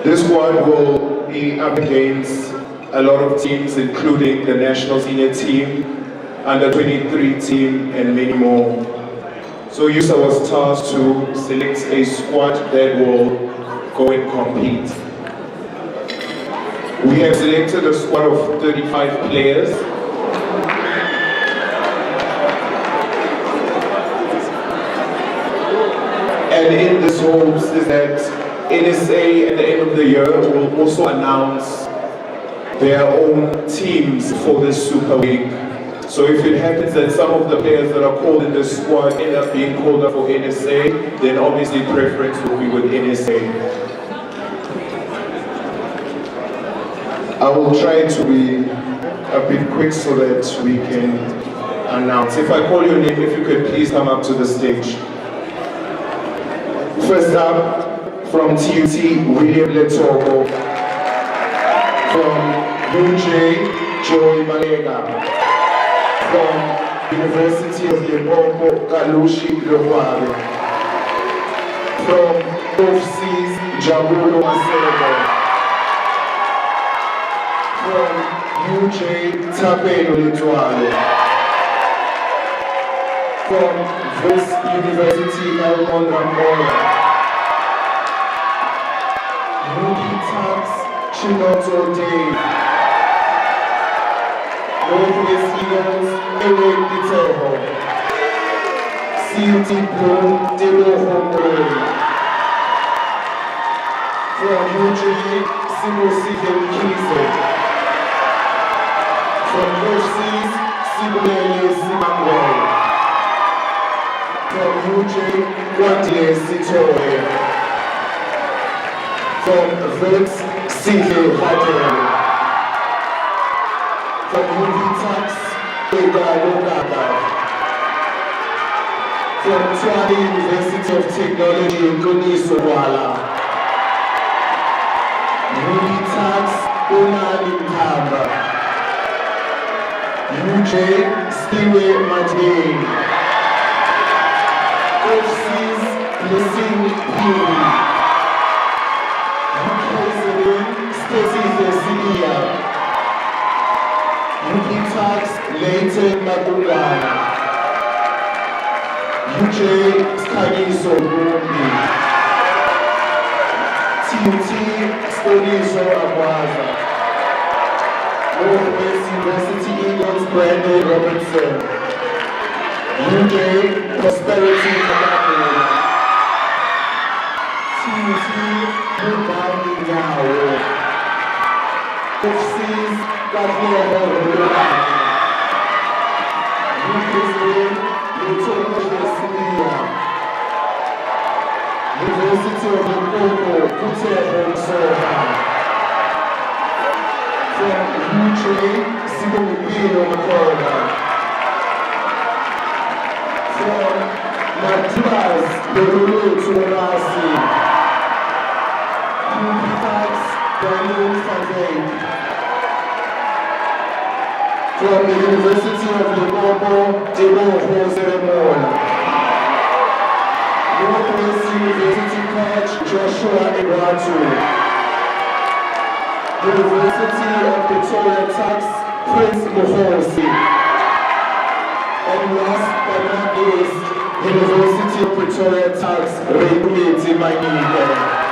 This squad will be up against a lot of teams, including the national senior team, under 23 team, and many more. So USA was tasked to select a squad that will go and compete. We have selected a squad of 35 players. And in this hopes is that NSA at the end of the year will also announce their own teams for this Super League. So if it happens that some of the players that are called in this squad end up being called up for NSA, then obviously preference will be with NSA. I will try to be a bit quick so that we can announce. If I call your name, if you could please come up to the stage. First up, from TUT, William Letoko. From UJ, Joey Malega. From University of Limpopo, Kalushi Lehuabe. From OFC's, Jabulo Masego. From UJ, Tapelo Lituano. From West University, Elmond Ramona. Ruby Tax, Chinoto Dave. Northwest Eagles, Eric Ditoho. CUT Blue, Debo Homeboy. From UJ, Simo Stephen Kise. From Overseas, Sibulele Simangwe. From UJ, Wandile Sitoe. From Vex, CK Hadere. From Movie Tax, Ega Yogaga. From Twali University of Technology, Guni Sowala. Movie Tax, Unani Kamba. UJ, Stiwe Majin. Overseas, Blessing Puri. Stacy Cecilia, UK Tax, Leighton Magungana, UJ Skagiso Burundi, TUT Skodiso Amwaza, Northwest University Eagles Brandon Robertson, UK Prosperity Academy, TUT Mubandi Dao. Overseas, Gabriel Hall, University of Limpopo, Kutebo Soha. From UJ, Sibomubino Makoda. From Matras, Berulu Tuolasi. UPTAX, Daniel Fadei. From the University of Limpopo, Debo Hoseremon. Northwest University Coach, Joshua Iwatu. University of Victoria Tax, Prince Mohosi. And last but not least, University of Victoria Tax, Rekumeti Mainike.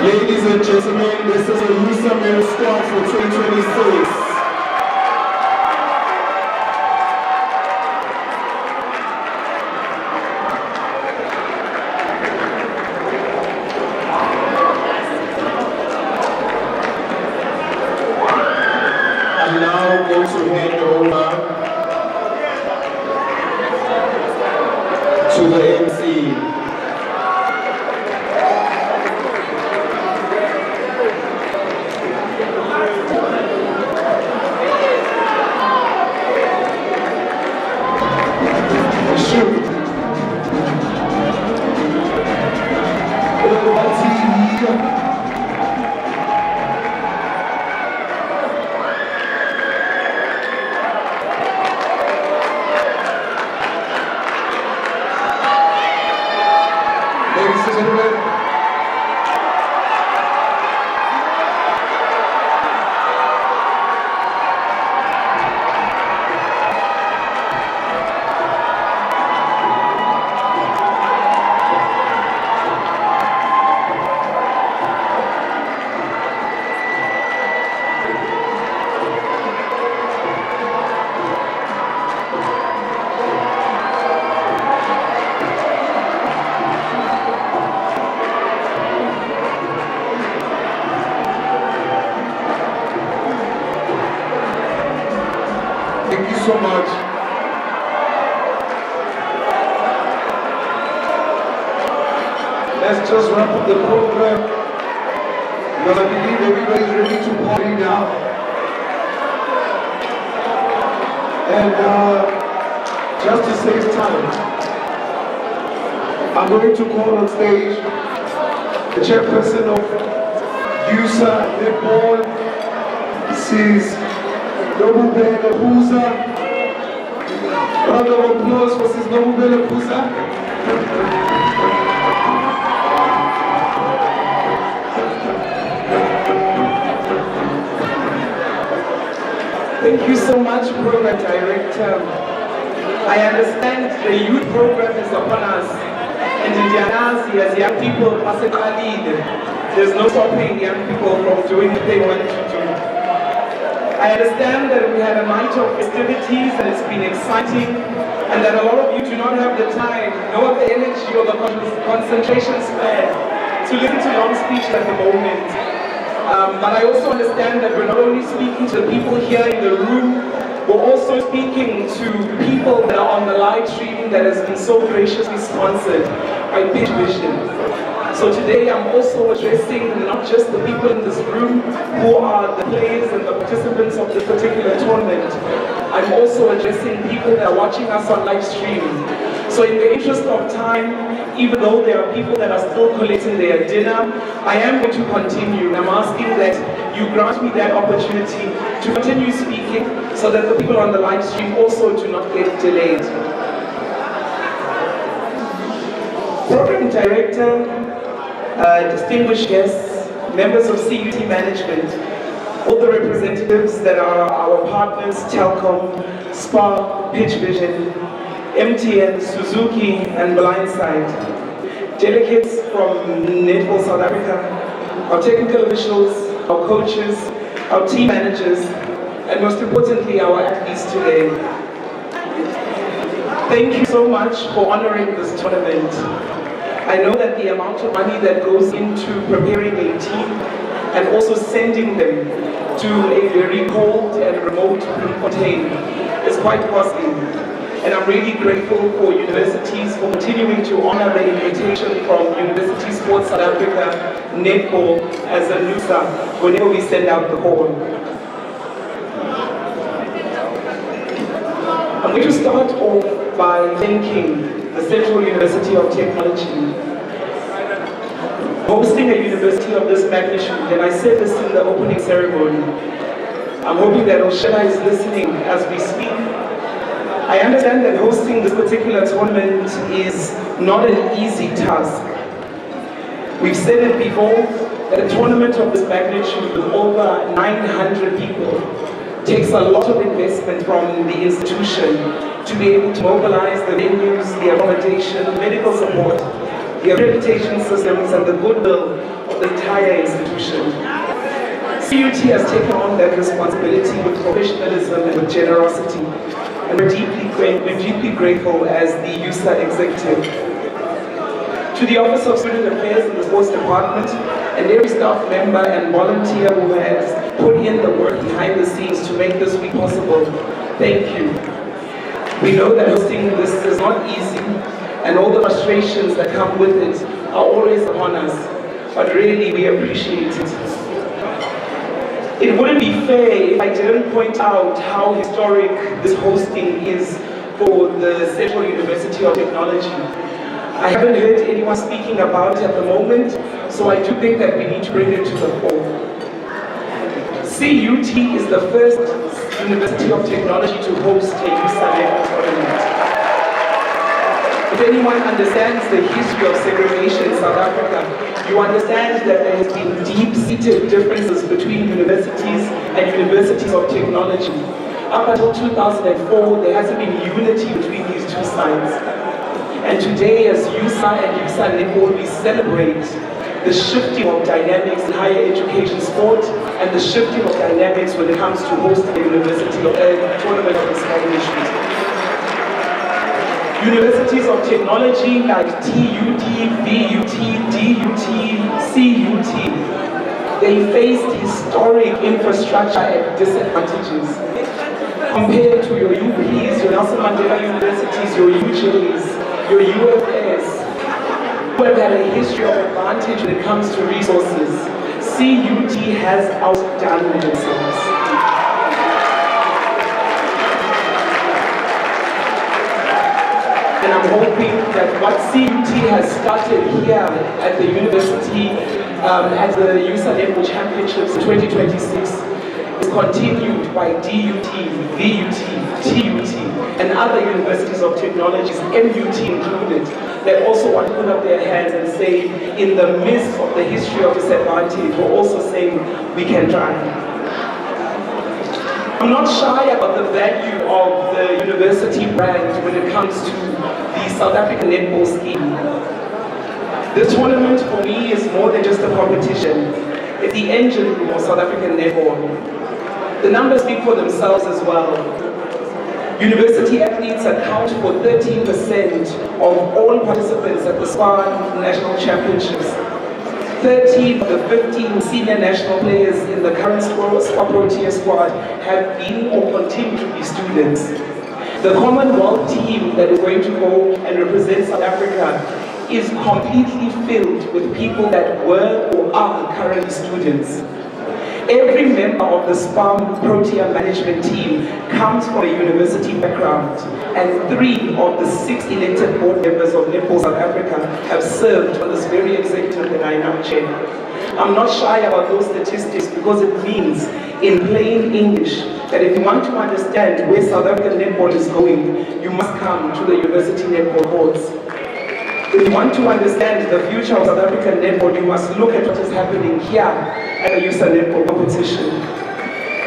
Ladies and gentlemen, this is a USAMIL squad for 2026. I'm now going to hand over to the MC. Ladies and gentlemen, let's just wrap up the program because I believe everybody's ready to party now. And just to save time, I'm going to call on stage the chairperson of USA Netball, Mrs. Nobubele Phuza. Round of applause for Mrs. Nobubele Phuza. Thank you so much, Program Director. I understand the youth program is upon us, and in Janazi, as young people, there's no stopping young people from doing what they want to do. I understand that we had a night of festivities and it's been exciting, and that a lot of you do not have the time, nor the energy or the concentration span to listen to long speeches at the moment. But I also understand that we're not only speaking to the people here in the room, we're also speaking to people that are on the live stream that has been so graciously sponsored by Pitch Vision. So today I'm also addressing not just the people in this room who are the players and the participants of this particular tournament. I'm also addressing people that are watching us on live stream. So in the interest of time, even though there are people that are still collecting their dinner, I am going to continue. I'm asking that you grant me that opportunity to continue speaking so that the people on the live stream also do not get delayed. Program Director, distinguished guests, members of CUT management, all the representatives that are our partners, Telkom, Spark, Pitch Vision, MTN, Suzuki, and Blindside, delegates from Netball South Africa, our technical officials, our coaches, our team managers, and most importantly, our athletes today. Thank you so much for honoring this tournament. I know that the amount of money that goes into preparing a team and also sending them to a very cold and remote Bloemfontein is quite costly. And I'm really grateful for universities for continuing to honor the invitation from University Sports South Africa, Netball, as a NUSA, whenever we send out the call. I'm going to start off by thanking the Central University of Technology. Hosting a university of this magnitude, and I said this in the opening ceremony, I'm hoping that Oshela is listening as we speak. I understand that hosting this particular tournament is not an easy task. We've said it before, that a tournament of this magnitude with over 900 people takes a lot of investment from the institution to be able to mobilize the venues, the accommodation, medical support, the accreditation systems, and the goodwill of the entire institution. CUT has taken on that responsibility with professionalism and with generosity, and we're deeply grateful as the USA executive. To the Office of Student Affairs in the Sports Department, and every staff member and volunteer who has put in the work behind the scenes to make this week possible, thank you. We know that hosting this is not easy, and all the frustrations that come with it are always upon us, but really we appreciate it. It wouldn't be fair if I didn't point out how historic this hosting is for the Central University of Technology. I haven't heard anyone speaking about it at the moment, so I do think that we need to bring it to the fore. CUT is the first University of Technology to host a USA tournament. If anyone understands the history of segregation in South Africa, you understand that there has been deep-seated differences between universities and universities of technology. Up until 2004, there hasn't been unity between these two sides. And today, as USA and USA Netball, we celebrate the shifting of dynamics in higher education sport and the shifting of dynamics when it comes to hosting a university of a tournament of this magnitude. Universities of technology like TUT, VUT, DUT, CUT, they faced historic infrastructure and disadvantages. Compared to your UPs, your Nelson Mandela Universities, your UJs, your UFS, who have had a history of advantage when it comes to resources, CUT has outdone themselves. And I'm hoping that what CUT has started here at the university, at the USA Netball Championships in 2026, is continued by DUT, VUT, TUT, and other universities of technologies, MUT included, that also want to put up their hands and say, in the midst of the history of disadvantage, we're also saying we can try. I'm not shy about the value of the university brand when it comes to the South African netball scheme. This tournament for me is more than just a competition. It's the engine room of South African netball. The numbers speak for themselves as well. University athletes account for 13% of all participants at the SPAR National Championships. 13 of the 15 senior national players in the current SPAR Protea squad have been or continue to be students. The Commonwealth team that is going to go and represent South Africa is completely filled with people that were or are current students. Every member of the SPAR Protea management team comes from a university background, and 3 of the 6 elected board members of Netball South Africa have served on this very executive that I now chair. I'm not shy about those statistics because it means, in plain English, that if you want to understand where South African netball is going, you must come to the university netball courts. If you want to understand the future of South African netball, you must look at what is happening here at the USA Netball competition.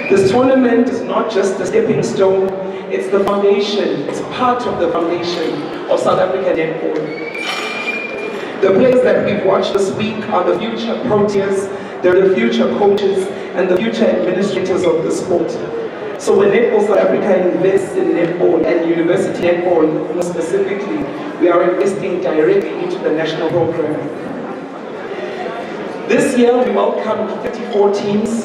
This tournament is not just a stepping stone, it's the foundation, it's part of the foundation of South African netball. The players that we've watched this week are the future Proteas, they're the future coaches, and the future administrators of the sport. So when Netball South Africa invests in netball and university netball more specifically, we are investing directly into the national program. This year we welcomed 54 teams,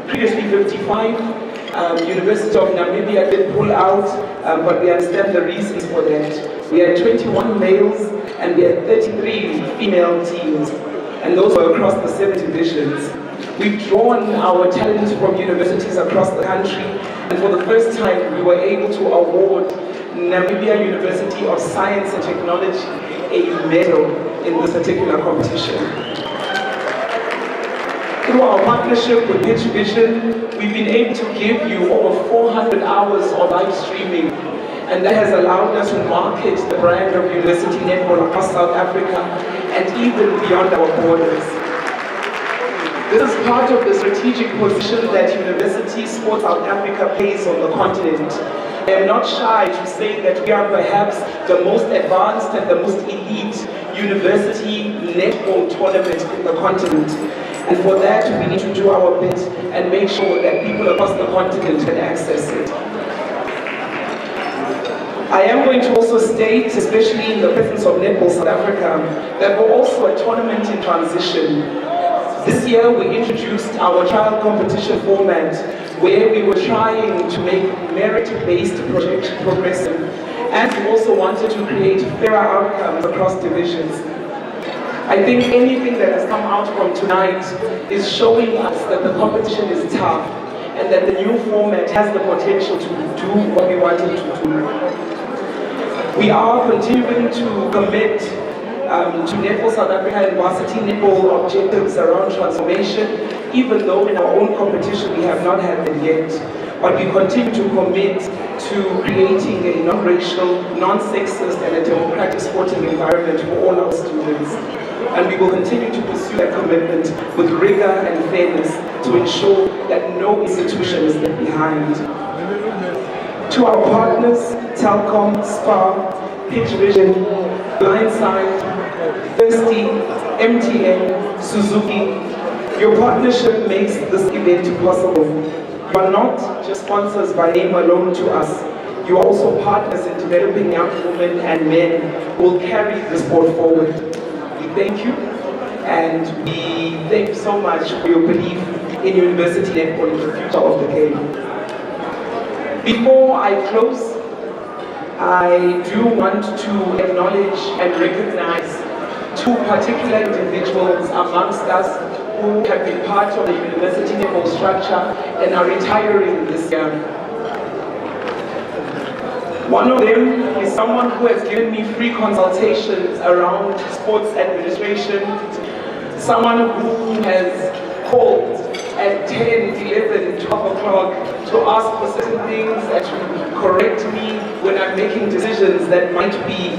previously 55. University of Namibia did pull out, but we understand the reasons for that. We had 21 males and we had 33 female teams, and those were across the 7 divisions. We've drawn our talent from universities across the country, and for the first time we were able to award Namibia University of Science and Technology a medal in this particular competition. Through our partnership with Pitch Vision, we've been able to give you over 400 hours of live streaming, and that has allowed us to market the brand of University Netball across South Africa and even beyond our borders. This is part of the strategic position that University Sport South Africa plays on the continent. I am not shy to say that we are perhaps the most advanced and the most elite university netball tournament in the continent. And for that, we need to do our bit and make sure that people across the continent can access it. I am going to also state, especially in the presence of Netball South Africa, that we're also a tournament in transition. This year we introduced our trial competition format where we were trying to make merit-based progressive, and we also wanted to create fairer outcomes across divisions. I think anything that has come out from tonight is showing us that the competition is tough and that the new format has the potential to do what we wanted to do. We are continuing to commit to Netball South Africa and varsity netball objectives around transformation, even though in our own competition we have not had them yet. But we continue to commit to creating a non-racial, non-sexist and a democratic sporting environment for all our students. And we will continue to pursue that commitment with rigor and fairness to ensure that no institution is left behind. To our partners, Telkom, SPAR, Pitch Vision, Blindside, Thirsty, MTN, Suzuki, your partnership makes this event possible. You are not just sponsors by name alone to us. You are also partners in developing young women and men who will carry the sport forward. We thank you, and we thank you so much for your belief in university netball and the future of the game. Before I close, I do want to acknowledge and recognize two particular individuals amongst us who have been part of the university netball structure and are retiring this year. One of them is someone who has given me free consultations around sports administration, someone who has called at 10, 11, 12 o'clock to ask for certain things and to correct me when I'm making decisions that might be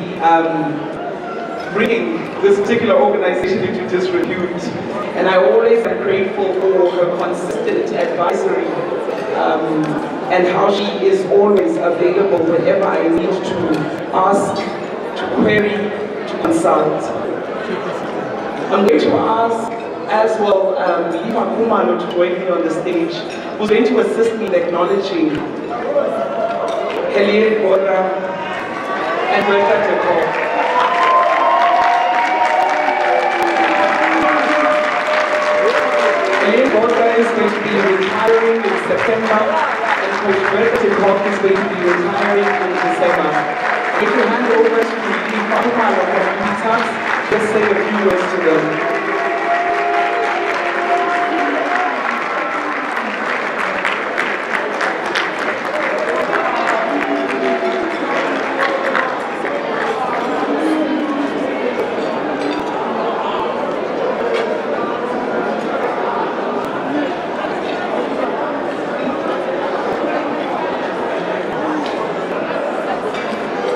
bringing this particular organization into disrepute. And I always am grateful for her consistent advisory and how she is always available whenever I need to ask, to query, to consult. I'm going to ask as well Lipa Kumalo to join me on the stage, who's going to assist me in acknowledging Helene Bora and Bertha Tekor. Helene Bora is going to be retiring in September, and Coach Bertha Tekor is going to be retiring in December. If you hand over to Lipa Kumalo from Peter, just say a few words to them.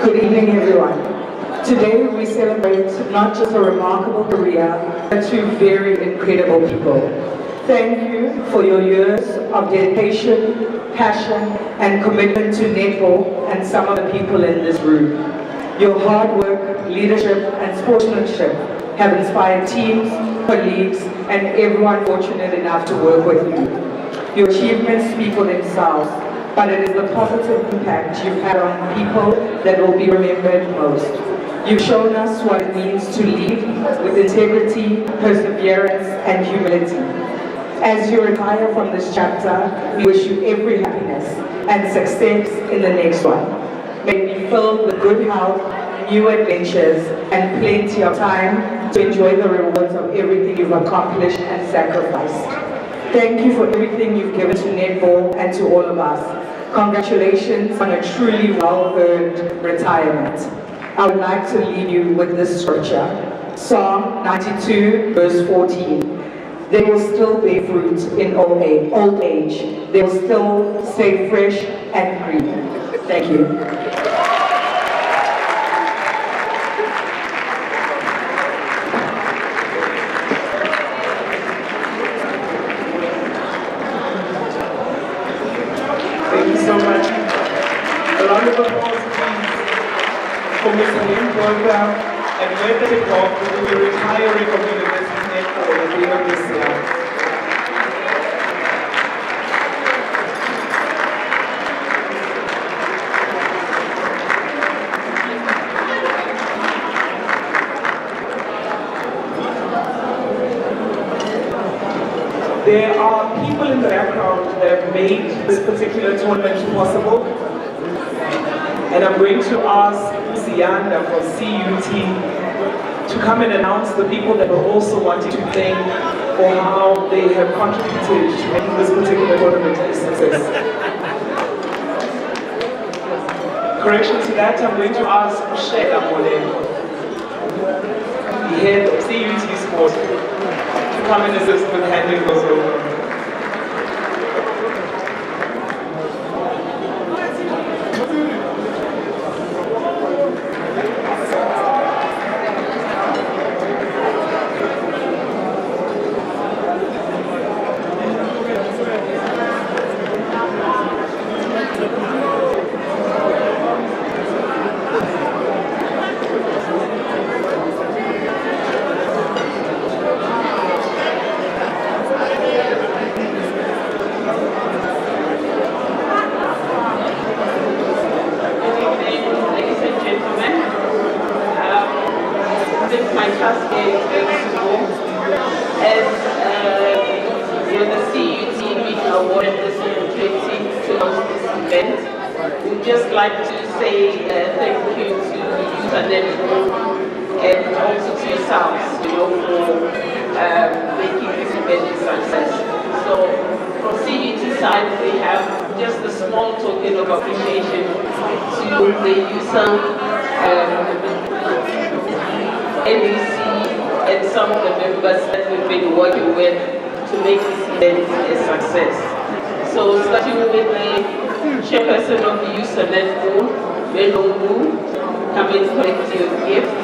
Good evening, everyone. Today we celebrate not just a remarkable career, but two very incredible people. Thank you for your years of dedication, passion, and commitment to netball and some of the people in this room. Your hard work, leadership, and sportsmanship have inspired teams, colleagues, and everyone fortunate enough to work with you. Your achievements speak for themselves, but it is the positive impact you've had on people that will be remembered most. You've shown us what it means to lead with integrity, perseverance, and humility. As you retire from this chapter, we wish you every happiness and success in the next one. May it be filled with good health, new adventures, and plenty of time to enjoy the rewards of everything you've accomplished and sacrificed. Thank you for everything you've given to netball and to all of us. Congratulations on a truly well-earned retirement. I would like to leave you with this scripture. Psalm 92, verse 14. They will still bear fruit in old age. They will still stay fresh and green. Thank you. So much. A round of applause, please, for Ms. Helene Bora and Bertha Tekor, who will be retiring from University Netball at the end of this year. There are people in the background that have made this particular tournament possible. And I'm going to ask Sianda from CUT to come and announce the people that are also wanting to thank for how they have contributed to making this particular tournament a success. Correction to that, I'm going to ask Shela Moleko, the head of CUT Sport, to come and assist with handing those over. We'd just like to say thank you to Youth and Netball and also to yourselves, for making this event a success. So from CUT side, we have just a small token of appreciation to the user, NEC, and some of the members that we've been working with to make this event a success. So starting with the chairperson of the user network, Belongu, come and collect your gifts.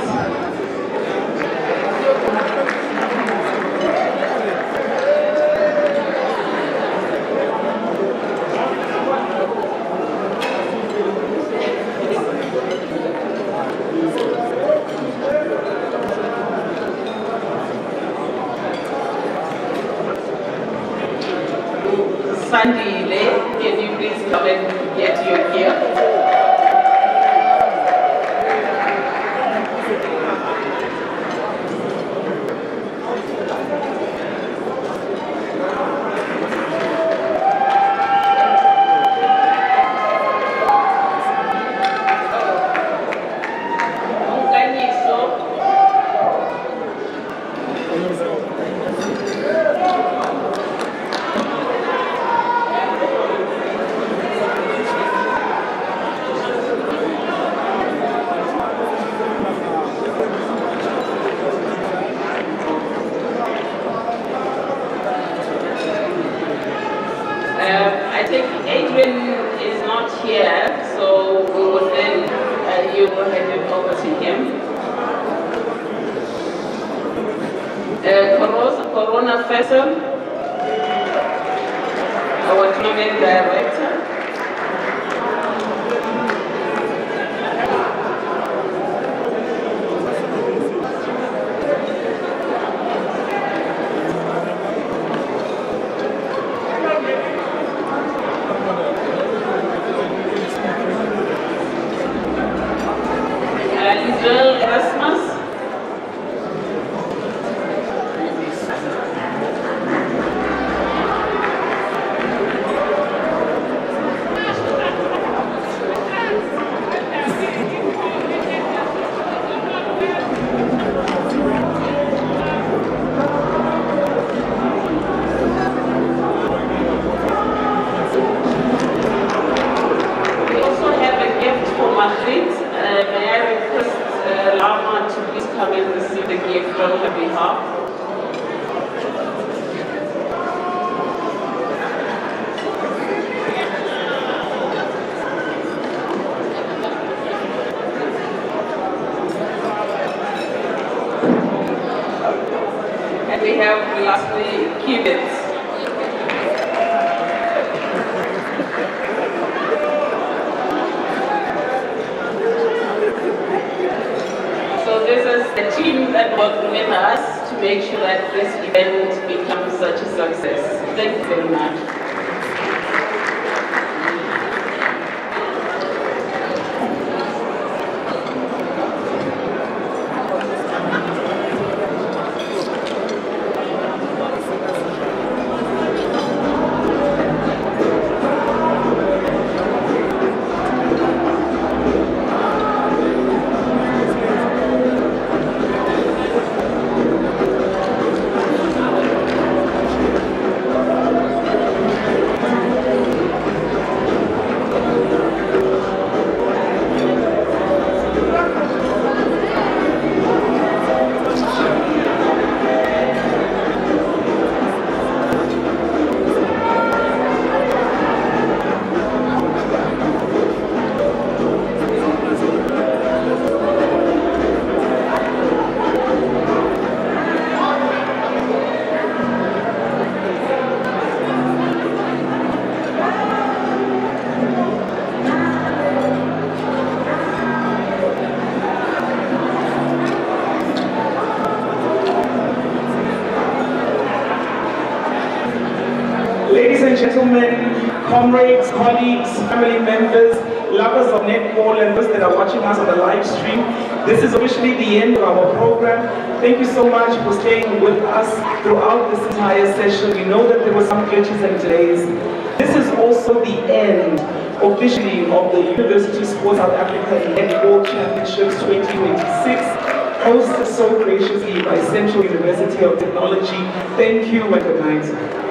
Sandy Lay, can you please come and get your gift? I think Adrian is not here, so we will then you will hand it over to him. Corona Faisal, our tournament director. Israel Erasmus. We also have a gift for Madrid. May I request Lama to please come and receive the gift on her behalf. And we have lastly Cubits. So this is the team that worked with us to make sure that this event becomes such a success. Thank you very much. Ladies and gentlemen, comrades, colleagues, family members, lovers of netball and those that are watching us on the live stream, this is officially the end of our program. Thank you so much for staying with us throughout this entire session. We know that there were some glitches and delays. This is also the end, officially, of the University Sports South Africa Netball Championships 2026. hosted so graciously by Central University of Technology. Thank you and good night.